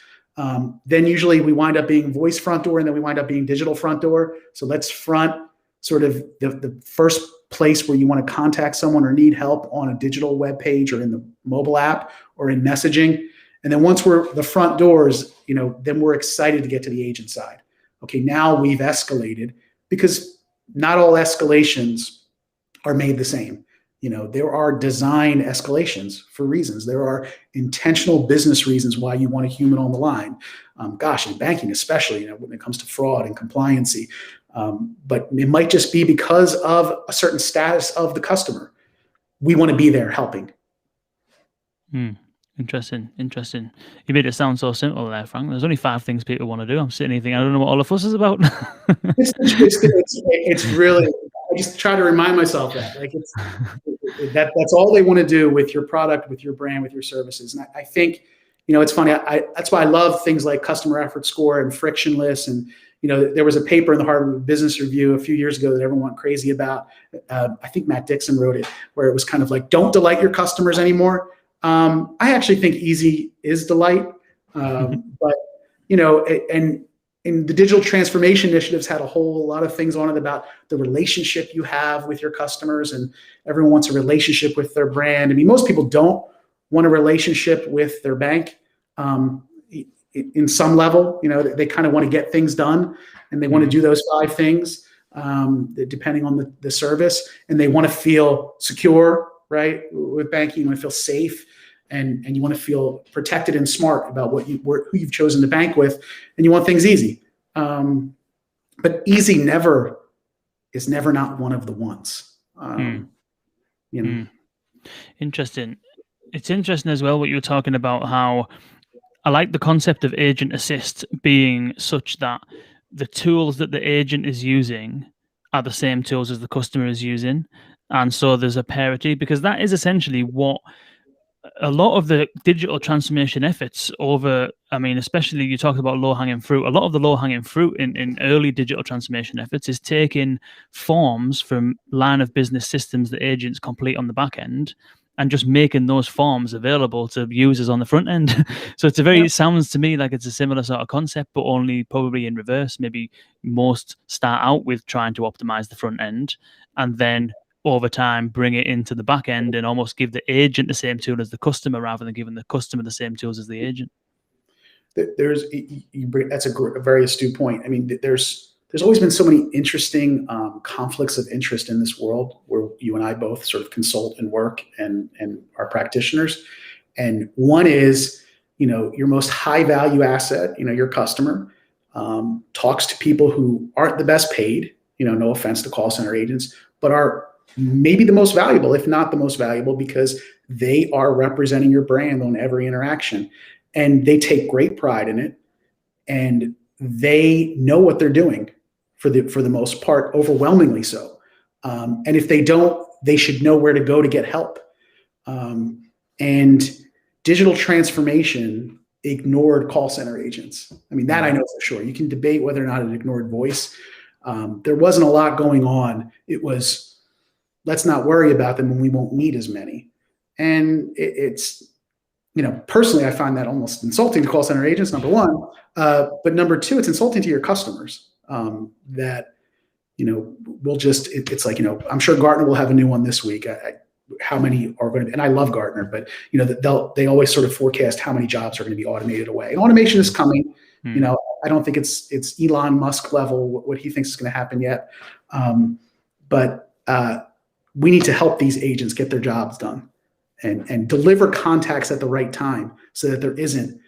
Then usually we wind up being voice front door, and then we wind up being digital front door. So let's front sort of the first place where you want to contact someone or need help on a digital web page or in the mobile app or in messaging. And then once we're the front doors, then we're excited to get to the agent side. Okay, now we've escalated, because not all escalations are made the same. There are design escalations for reasons. There are intentional business reasons why you want a human on the line. In banking especially, when it comes to fraud and compliancy. But it might just be because of a certain status of the customer. We want to be there helping. Interesting. You made it sound so simple there, Frank. There's only 5 things people want to do. I'm sitting here thinking, I don't know what all the fuss is about. It's really, I just try to remind myself that. That's all they want to do with your product, with your brand, with your services. And I think, it's funny. That's why I love things like customer effort score and frictionless. And, there was a paper in the Harvard Business Review a few years ago that everyone went crazy about. I think Matt Dixon wrote it, where it was kind of like, don't delight your customers anymore. I actually think easy is delight. But, and the digital transformation initiatives had a whole lot of things on it about the relationship you have with your customers, and everyone wants a relationship with their brand. I mean, most people don't want a relationship with their bank. In some level, they kind of want to get things done, and they want to do those 5 things, depending on the service, and they want to feel secure, right? With banking, you want to feel safe, and you want to feel protected and smart about who you've chosen to bank with, and you want things easy. But easy is never not one of the ones. Interesting. It's interesting as well what you were talking about, how I like the concept of agent assist being such that the tools that the agent is using are the same tools as the customer is using. And so there's a parity, because that is essentially what a lot of the digital transformation efforts especially you talk about low-hanging fruit. A lot of the low-hanging fruit in early digital transformation efforts is taking forms from line of business systems that agents complete on the back end, and just making those forms available to users on the front end. So it sounds to me like it's a similar sort of concept, but only probably in reverse. Maybe most start out with trying to optimize the front end, and then over time bring it into the back end and almost give the agent the same tool as the customer, rather than giving the customer the same tools as the agent. That's a very astute point. I mean, there's always been so many interesting conflicts of interest in this world, where you and I both sort of consult and work and are practitioners. And one is, your most high value asset, your customer, talks to people who aren't the best paid, no offense to call center agents, but are maybe the most valuable, if not the most valuable, because they are representing your brand on every interaction, and they take great pride in it, and they know what they're doing for the most part, overwhelmingly so. And if they don't, they should know where to go to get help. And digital transformation ignored call center agents. I mean, that I know for sure. You can debate whether or not it ignored voice. There wasn't a lot going on. It was, let's not worry about them and we won't need as many. And it's, personally, I find that almost insulting to call center agents, number one. But number two, it's insulting to your customers that, we'll just, it's like, I'm sure Gartner will have a new one this week. How many are going to, and I love Gartner, but they always sort of forecast how many jobs are going to be automated away. And automation is coming. I don't think it's Elon Musk level what he thinks is going to happen yet. But we need to help these agents get their jobs done and deliver contacts at the right time, so that there isn't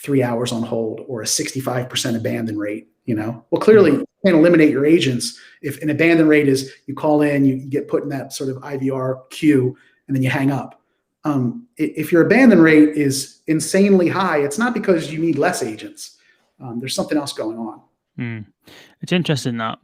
3 hours on hold or a 65% abandon rate. Well, clearly you can't eliminate your agents. If an abandon rate is you call in, you get put in that sort of IVR queue, and then you hang up. If your abandon rate is insanely high, it's not because you need less agents. There's something else going on. It's interesting that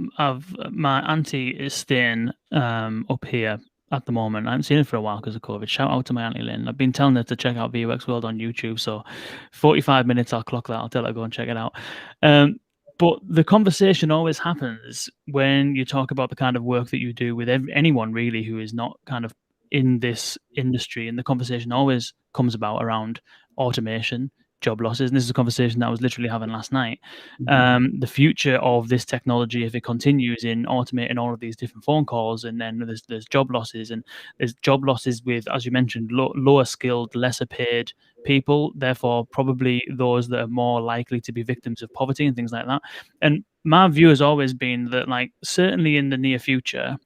my auntie is staying up here at the moment. I haven't seen her for a while because of COVID. Shout out to my auntie Lynn. I've been telling her to check out VUX World on YouTube. So 45 minutes, I'll clock that. I'll tell her to go and check it out. But the conversation always happens when you talk about the kind of work that you do with anyone really who is not kind of in this industry. And the conversation always comes about around automation, job losses. And this is a conversation that I was literally having last night. The future of this technology, if it continues in automating all of these different phone calls, and then there's job losses, and there's job losses with, as you mentioned, lower skilled, lesser paid people, therefore probably those that are more likely to be victims of poverty and things like that. And my view has always been that, like, certainly in the near future,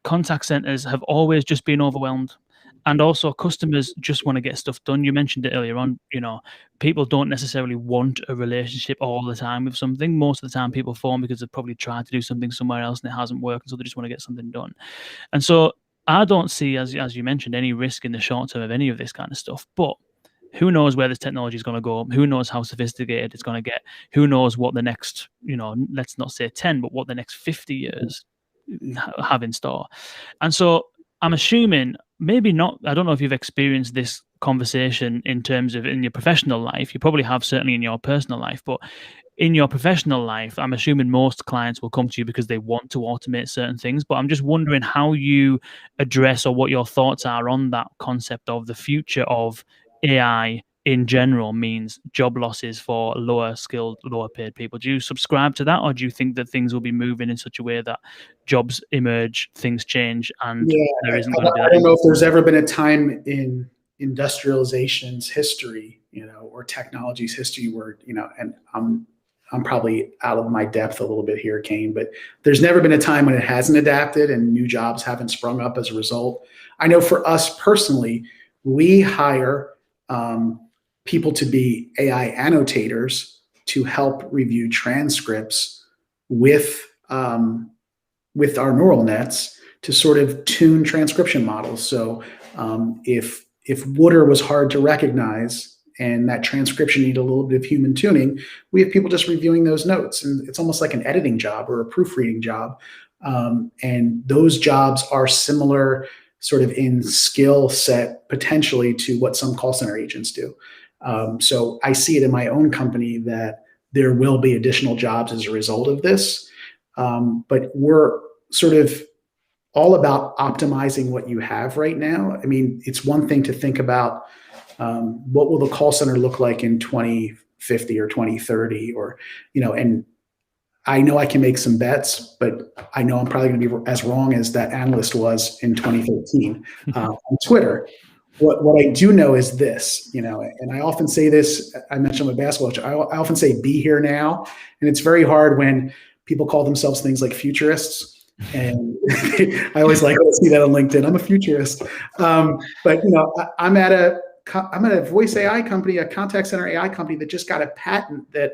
contact centers have always just been overwhelmed. And also customers just want to get stuff done. You mentioned it earlier on, people don't necessarily want a relationship all the time with something. Most of the time people phone because they've probably tried to do something somewhere else and it hasn't worked. And so they just want to get something done. And so I don't see, as you mentioned, any risk in the short term of any of this kind of stuff. But who knows where this technology is going to go? Who knows how sophisticated it's going to get? Who knows what the next, let's not say 10, but what the next 50 years have in store. And so I'm assuming, maybe not, I don't know if you've experienced this conversation in terms of in your professional life. You probably have, certainly in your personal life, but in your professional life, I'm assuming most clients will come to you because they want to automate certain things. But I'm just wondering how you address, or what your thoughts are on that concept of the future of AI in general means job losses for lower skilled, lower paid people. Do you subscribe to that, or do you think that things will be moving in such a way that jobs emerge, things change, and there isn't going to be that? I don't know if there's ever been a time in industrialization's history, or technology's history where, and I'm probably out of my depth a little bit here, Kane, but there's never been a time when it hasn't adapted and new jobs haven't sprung up as a result. I know for us personally, we hire people to be AI annotators to help review transcripts with our neural nets to sort of tune transcription models. So if Wooder was hard to recognize and that transcription needed a little bit of human tuning, we have people just reviewing those notes, and it's almost like an editing job or a proofreading job. And those jobs are similar sort of in skill set potentially to what some call center agents do. So I see it in my own company that there will be additional jobs as a result of this. But we're sort of all about optimizing what you have right now. I mean, it's one thing to think about what will the call center look like in 2050 or 2030, or, and I know I can make some bets, but I know I'm probably going to be as wrong as that analyst was in 2013 on Twitter. What I do know is this, and I often say this, I mentioned my basketball, I often say be here now. And it's very hard when people call themselves things like futurists. And I always like to see that on LinkedIn. I'm a futurist. But I'm at a voice AI company, a contact center AI company that just got a patent that,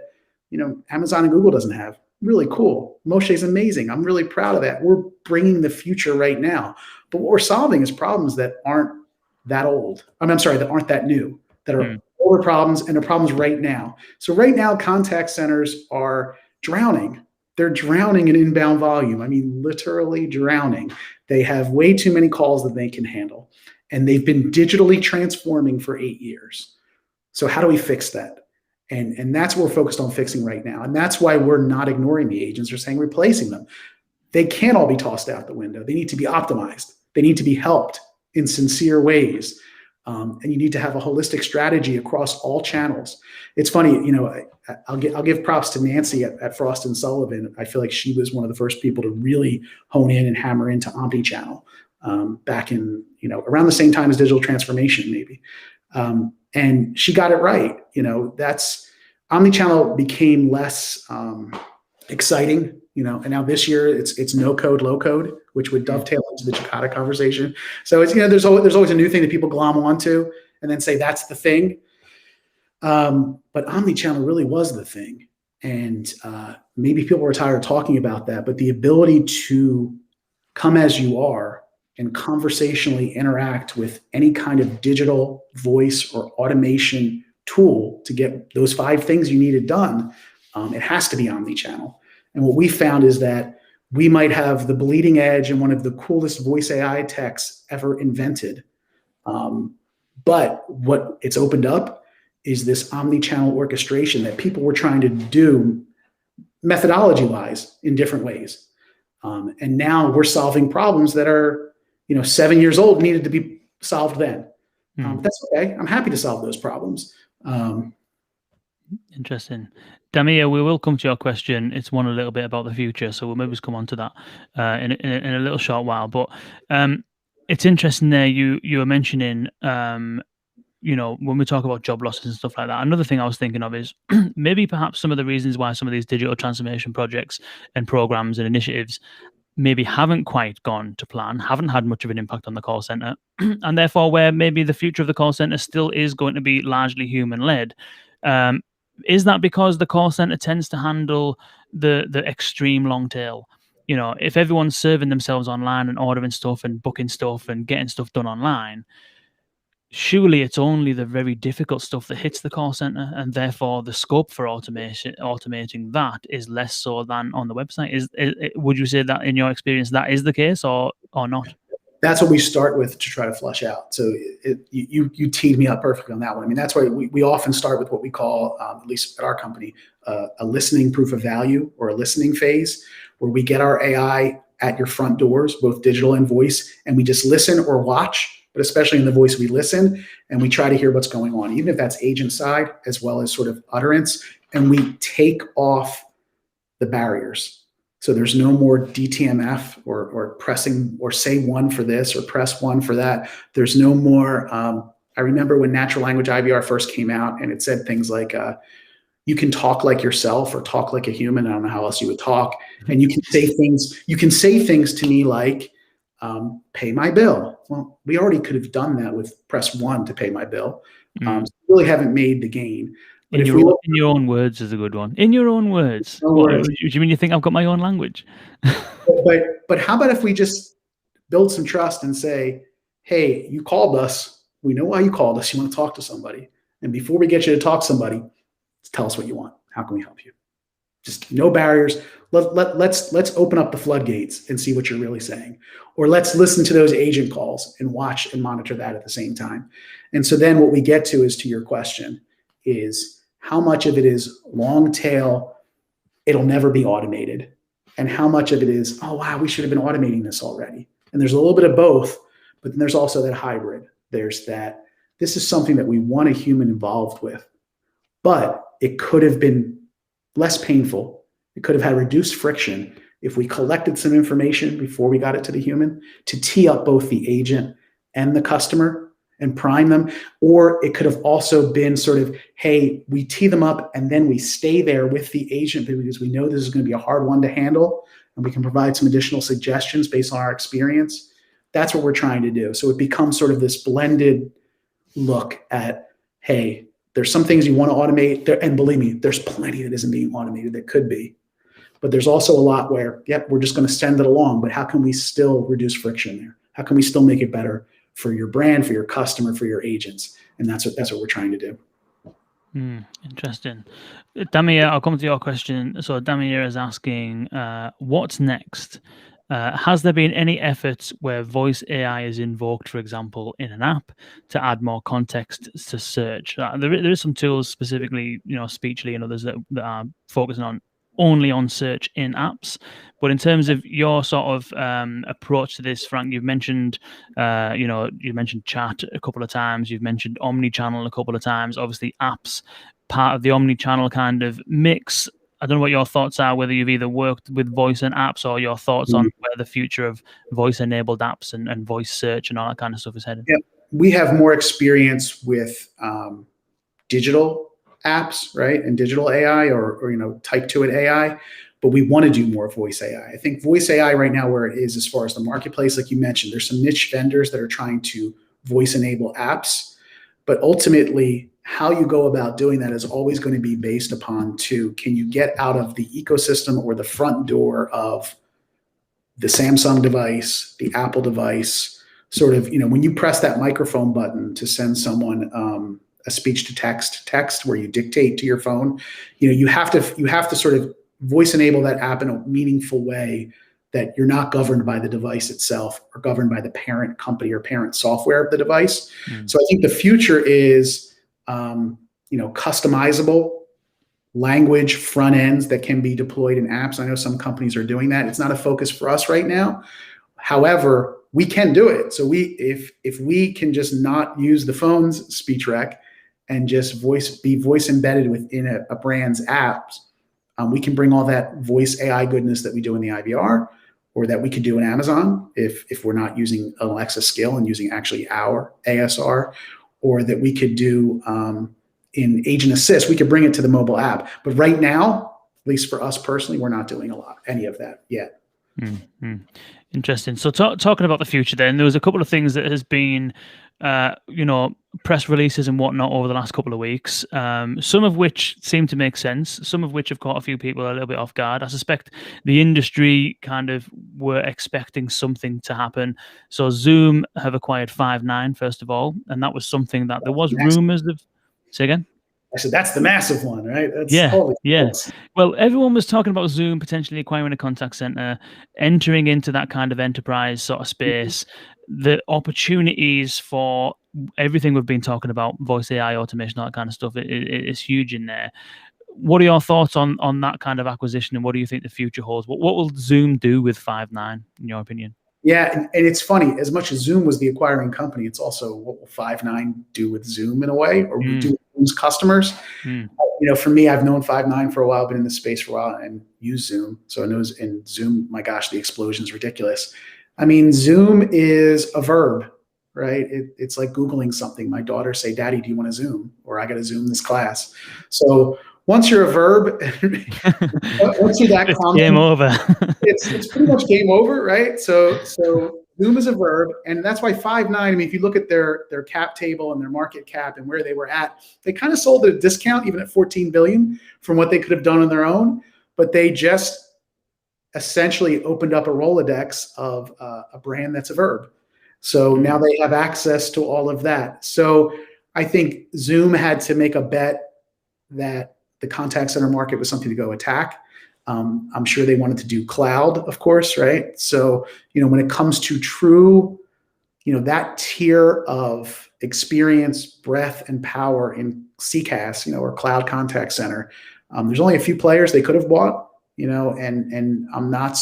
Amazon and Google doesn't have. Really cool. Moshe's amazing. I'm really proud of that. We're bringing the future right now. But what we're solving is problems that aren't that old. That aren't that new, that are older problems, and the problems right now. So right now, contact centers are drowning. They're drowning in inbound volume. I mean, literally drowning. They have way too many calls that they can handle. And they've been digitally transforming for 8 years. So how do we fix that? And that's what we're focused on fixing right now. And that's why we're not ignoring the agents or saying replacing them. They can't all be tossed out the window. They need to be optimized. They need to be helped in sincere ways. And you need to have a holistic strategy across all channels. It's funny, I'll give props to Nancy at Frost & Sullivan. I feel like she was one of the first people to really hone in and hammer into omnichannel back in, around the same time as digital transformation, maybe. And she got it right. That's omnichannel became less exciting, and now this year it's no code, low code, which would dovetail into the Jakarta conversation. So it's, there's always a new thing that people glom onto and then say that's the thing. But omnichannel really was the thing. And maybe people are tired of talking about that, but the ability to come as you are and conversationally interact with any kind of digital voice or automation tool to get those 5 things you needed done, it has to be omni-channel. And what we found is that we might have the bleeding edge and one of the coolest voice AI techs ever invented. But what it's opened up is this omni-channel orchestration that people were trying to do methodology-wise in different ways. And now we're solving problems that are, 7 years old, needed to be solved then. But that's okay. I'm happy to solve those problems. Interesting. Damir, we will come to your question. It's one a little bit about the future, so we'll maybe just come on to that in a little short while. But it's interesting there. You were mentioning, when we talk about job losses and stuff like that. Another thing I was thinking of is maybe perhaps some of the reasons why some of these digital transformation projects and programs and initiatives maybe haven't quite gone to plan, haven't had much of an impact on the call center, and therefore where maybe the future of the call center still is going to be largely human led. Is that because the call center tends to handle the extreme long tail? If everyone's serving themselves online and ordering stuff and booking stuff and getting stuff done online, surely it's only the very difficult stuff that hits the call center, and therefore the scope for automating that is less so than on the website. Would you say that in your experience that is the case, or not? That's what we start with to try to flush out. So you teed me up perfectly on that one. I mean, that's why we often start with what we call, at least at our company, a listening proof of value, or a listening phase, where we get our AI at your front doors, both digital and voice, and we just listen or watch, but especially in the voice, we listen and we try to hear what's going on, even if that's agent side as well as sort of utterance, and we take off the barriers. So there's no more DTMF or pressing or say 1 for this or press 1 for that. There's no more. I remember when natural language IVR first came out, and it said things like, you can talk like yourself or talk like a human. I don't know how else you would talk. And you can say things. You can say things to me like, pay my bill. Well, we already could have done that with press 1 to pay my bill. So we really haven't made the gain. But in your own words is a good one. In your own words. Do you mean you think I've got my own language? But how about if we just build some trust and say, hey, you called us. We know why you called us. You want to talk to somebody. And before we get you to talk to somebody, tell us what you want. How can we help you? Just no barriers. Let's open up the floodgates and see what you're really saying. Or let's listen to those agent calls and watch and monitor that at the same time. And so then what we get to is, to your question, is how much of it is long tail, it'll never be automated, and how much of it is, oh, wow, we should have been automating this already. And there's a little bit of both, but then there's also that hybrid. There's that this is something that we want a human involved with, but it could have been less painful. It could have had reduced friction if we collected some information before we got it to the human to tee up both the agent and the customer and prime them. Or it could have also been sort of, hey, we tee them up and then we stay there with the agent because we know this is going to be a hard one to handle, and we can provide some additional suggestions based on our experience. That's what we're trying to do. So it becomes sort of this blended look at, hey, there's some things you want to automate there, and believe me, there's plenty that isn't being automated that could be. But there's also a lot where, yep, we're just going to send it along, but how can we still reduce friction there? How can we still make it better for your brand, for your customer, for your agents? And that's what we're trying to do. Interesting. Damir, I'll come to your question. So Damir is asking, what's next? Has there been any efforts where voice AI is invoked, for example, in an app to add more context to search? There is some tools, specifically, Speechly and others that are focusing only on search in apps. But in terms of your sort of approach to this, Frank, you've mentioned, you mentioned chat a couple of times. You've mentioned omni-channel a couple of times. Obviously, apps, part of the omni-channel kind of mix. I don't know what your thoughts are, whether you've either worked with voice and apps, or your thoughts on where the future of voice-enabled apps and voice search and all that kind of stuff is headed. Yeah, we have more experience with digital apps, right, and digital AI or type to it AI, but we want to do more voice AI. I think voice AI right now, where it is as far as the marketplace, like you mentioned, there's some niche vendors that are trying to voice enable apps, But ultimately, how you go about doing that is always going to be based upon can you get out of the ecosystem or the front door of the Samsung device, the Apple device, sort of, when you press that microphone button to send someone a speech to text where you dictate to your phone, you have to sort of voice enable that app in a meaningful way that you're not governed by the device itself or governed by the parent company or parent software of the device. So I think the future is, customizable language front ends that can be deployed in apps. I know some companies are doing that. It's not a focus for us right now. However, we can do it. So if we can just not use the phone's speech rec and just be voice embedded within a brand's apps, we can bring all that voice AI goodness that we do in the IVR, or that we could do in Amazon if we're not using an Alexa skill and using actually our ASR, or that we could do in Agent Assist. We could bring it to the mobile app. But right now, at least for us personally, we're not doing any of that yet. Interesting. So talking about the future then, there was a couple of things that has been, press releases and whatnot over the last couple of weeks, some of which seem to make sense, some of which have caught a few people a little bit off guard. I suspect the industry kind of were expecting something to happen. So Zoom have acquired Five9, first of all, and that was something that there was rumors of. Say again? I said, that's the massive one, right? That's yeah. Well, everyone was talking about Zoom potentially acquiring a contact center, entering into that kind of enterprise sort of space. The opportunities for everything we've been talking about, voice AI, automation, all that kind of stuff, it's huge in there. What are your thoughts on that kind of acquisition, and what do you think the future holds? What will Zoom do with Five9, in your opinion? Yeah, and it's funny, as much as Zoom was the acquiring company, it's also what will Five9 do with Zoom in a way, or do with Zoom's customers. For me, I've known Five9 for a while, been in this space for a while, and use Zoom. So I know in Zoom, my gosh, the explosion is ridiculous. I mean, Zoom is a verb, right? It's like Googling something. My daughter say, "Daddy, do you want to Zoom?" Or "I got to Zoom this class." So once you're a verb, once you're that common, game over. it's pretty much game over, right? So Zoom is a verb, and that's why Five9. I mean, if you look at their cap table and their market cap and where they were at, they kind of sold at a discount, even at $14 billion, from what they could have done on their own. But they just essentially opened up a Rolodex of a brand that's a verb. So now they have access to all of that. So I think Zoom had to make a bet that the contact center market was something to go attack. I'm sure they wanted to do cloud, of course, right? So, when it comes to true, that tier of experience, breadth, and power in CCaaS, or cloud contact center, there's only a few players they could have bought, and I'm not,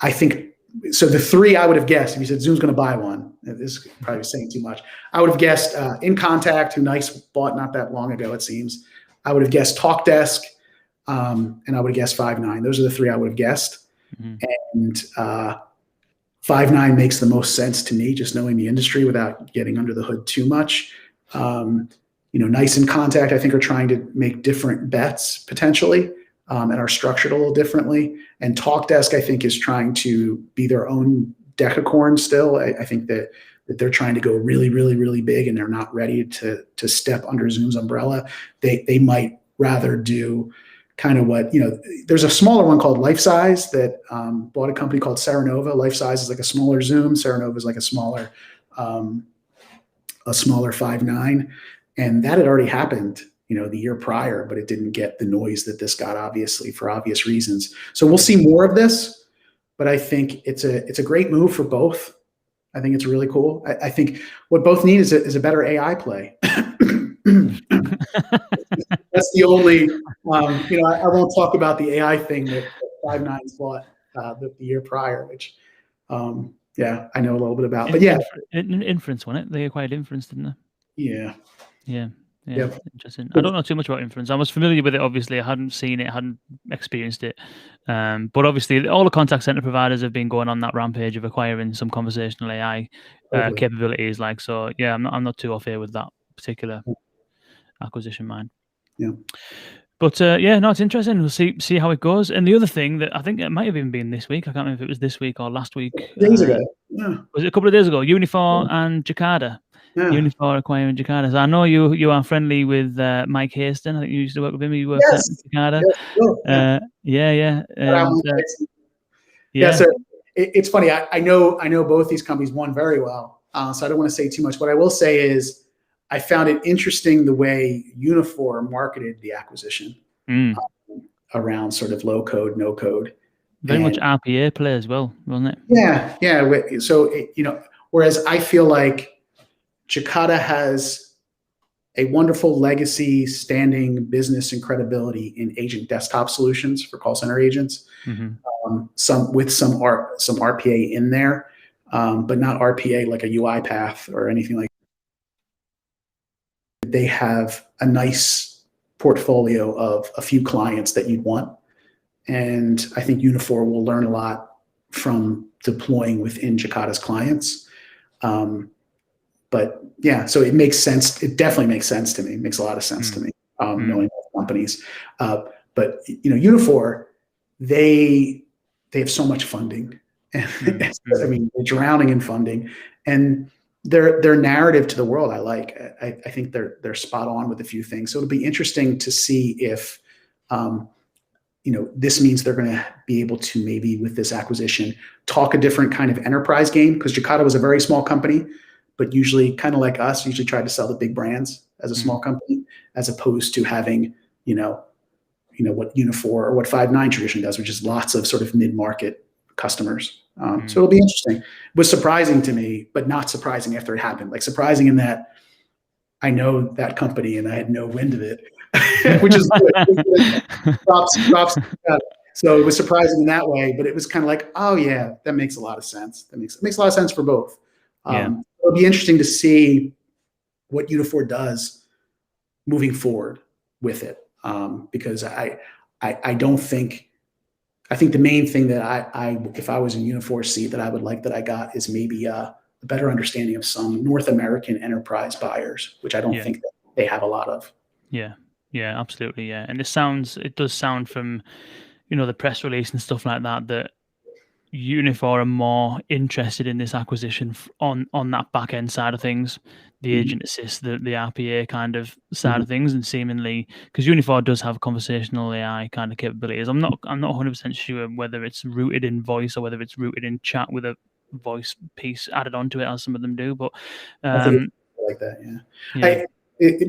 I think, so the three I would have guessed, if you said Zoom's going to buy one, this is probably saying too much. I would have guessed InContact, who NICE bought not that long ago, it seems. I would have guessed TalkDesk, and I would have guessed Five9. Those are the three I would have guessed. And Five9 makes the most sense to me, just knowing the industry without getting under the hood too much. NICE and Contact, I think, are trying to make different bets potentially, and are structured a little differently. And TalkDesk, I think, is trying to be their own decacorn still. I think that they're trying to go really, really, really big, and they're not ready to step under Zoom's umbrella. They might rather do kind of what, there's a smaller one called LifeSize that bought a company called Serenova. LifeSize is like a smaller Zoom. Serenova is like a smaller Five9. And that had already happened, the year prior, but it didn't get the noise that this got, obviously, for obvious reasons. So we'll see more of this, but I think it's a great move for both. I think it's really cool. I think what both need is a better AI play. That's the only, I won't talk about the AI thing that Five9's bought the year prior, which, I know a little bit about. But yeah. Inference, wasn't it? They acquired Inference, didn't they? Yeah. Yeah. Yep. Interesting. I don't know too much about Inference. I was familiar with it, obviously. I hadn't seen it, hadn't experienced it. But obviously, all the contact center providers have been going on that rampage of acquiring some conversational AI capabilities. So, yeah, I'm not too off here with that particular acquisition, mine. Yeah. But it's interesting. We'll see how it goes. And the other thing that I think it might have even been this week. I can't remember if it was this week or last week. Days ago. Yeah. Was it a couple of days ago? Unifor and Jakarta Yeah. Unifor acquiring Jakarta. So I know you are friendly with Mike Haston. I think you used to work with him. You worked at Jakarta. Yes, sure, yeah. Yeah. And, yeah. So it's funny. I know both these companies, one very well. So I don't want to say too much. What I will say is I found it interesting the way Unifor marketed the acquisition around sort of low code, no code. Very much RPA play as well, wasn't it? Yeah. So, whereas I feel like Jakarta has a wonderful legacy, standing business and credibility in agent desktop solutions for call center agents. Some RPA in there, but not RPA like a UiPath or anything like that. They have a nice portfolio of a few clients that you'd want. And I think Unifor will learn a lot from deploying within Jakarta's clients. But yeah, so it makes sense. It definitely makes sense to me. It makes a lot of sense to me, knowing both companies. But Unifor, they have so much funding. I mean, they're drowning in funding, and their narrative to the world, I like. I think they're spot on with a few things. So it'll be interesting to see if this means they're going to be able to, maybe with this acquisition, talk a different kind of enterprise game, because Jakarta was a very small company, but usually kind of like us, usually tried to sell the big brands as a small company, as opposed to having, what Unifor or what Five9 traditionally does, which is lots of sort of mid-market customers. So it'll be interesting. It was surprising to me, but not surprising after it happened. Like, surprising in that I know that company and I had no wind of it, which is good. Props. So it was surprising in that way, but it was kind of like, oh yeah, that makes a lot of sense. It makes a lot of sense for both. It'll be interesting to see what Unifor does moving forward with it, because I think the main thing that if I was in Unifor's seat, that I would like that I got is maybe a better understanding of some North American enterprise buyers, which I don't think that they have a lot of. Yeah, absolutely. Yeah. And it does sound from, the press release and stuff like that Unifor are more interested in this acquisition on that back end side of things, the agent assist, the RPA kind of side of things, and seemingly, because Unifor does have conversational AI kind of capabilities. I'm not 100% sure whether it's rooted in voice or whether it's rooted in chat with a voice piece added onto it, as some of them do. But I think like that, yeah.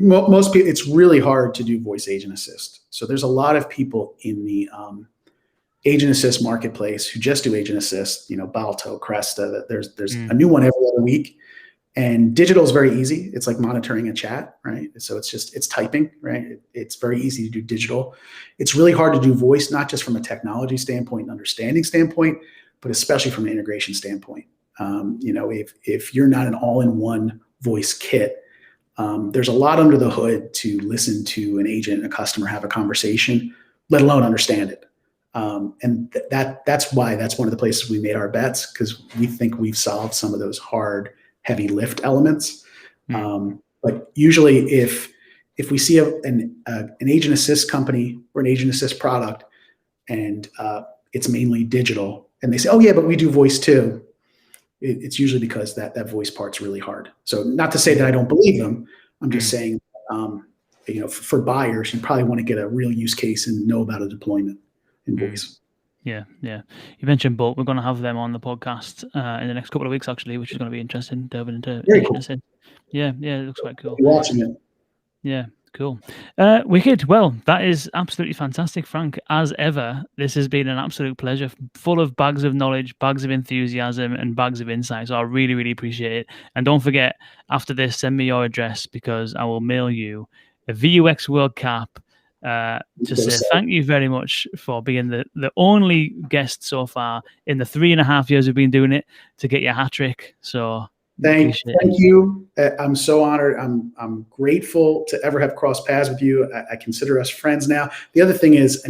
Most people, it's really hard to do voice agent assist. So there's a lot of people in the agent assist marketplace who just do agent assist, Balto, Cresta, there's a new one every other week. And digital is very easy. It's like monitoring a chat, right? So it's typing, right? It's very easy to do digital. It's really hard to do voice, not just from a technology standpoint and understanding standpoint, but especially from an integration standpoint. If you're not an all-in-one voice kit, there's a lot under the hood to listen to an agent and a customer have a conversation, let alone understand it. And that's why that's one of the places we made our bets, because we think we've solved some of those hard, heavy lift elements. But usually if we see an agent assist company or an agent assist product, and it's mainly digital, and they say, oh yeah, but we do voice too, it's usually because that voice part's really hard. So not to say that I don't believe them, I'm just saying, for buyers, you probably want to get a real use case and know about a deployment in voice. Yeah. You mentioned Bolt. We're going to have them on the podcast in the next couple of weeks, actually, which is going to be interesting, delving into cool. Yeah, it looks quite cool. Watching it. Yeah, cool. Wicked. Well, that is absolutely fantastic, Frank. As ever, this has been an absolute pleasure, full of bags of knowledge, bags of enthusiasm, and bags of insight. So I really, really appreciate it. And don't forget, after this, send me your address, because I will mail you a VUX World cap to say thank you very much for being the only guest so far in the 3.5 years we've been doing it to get your hat trick. So thank you. I'm so honored. I'm grateful to ever have crossed paths with you. I consider us friends now. The other thing is,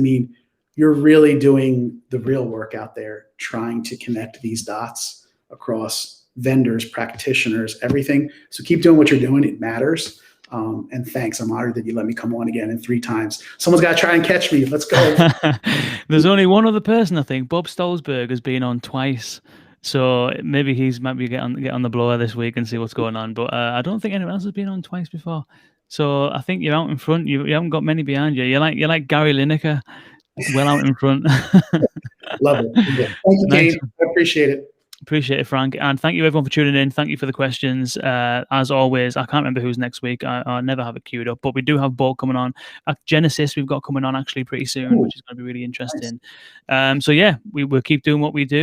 you're really doing the real work out there, trying to connect these dots across vendors, practitioners, everything. So keep doing what you're doing. It matters. And thanks. I'm honored that you let me come on again, and 3 times. Someone's got to try and catch me. Let's go. There's only one other person, I think. Bob Stolzberg has been on twice. So maybe he's might be get on the blower this week and see what's going on. But I don't think anyone else has been on twice before. So I think you're out in front. You haven't got many behind you. You're like Gary Lineker, well out in front. Love it. Thank you, Nice. Kane. I appreciate it. Appreciate it, Frank. And thank you everyone for tuning in. Thank you for the questions. As always, I can't remember who's next week. I never have it queued up, but we do have Bo coming on. Genesis, we've got coming on actually pretty soon, which is going to be really interesting. So yeah, we'll keep doing what we do.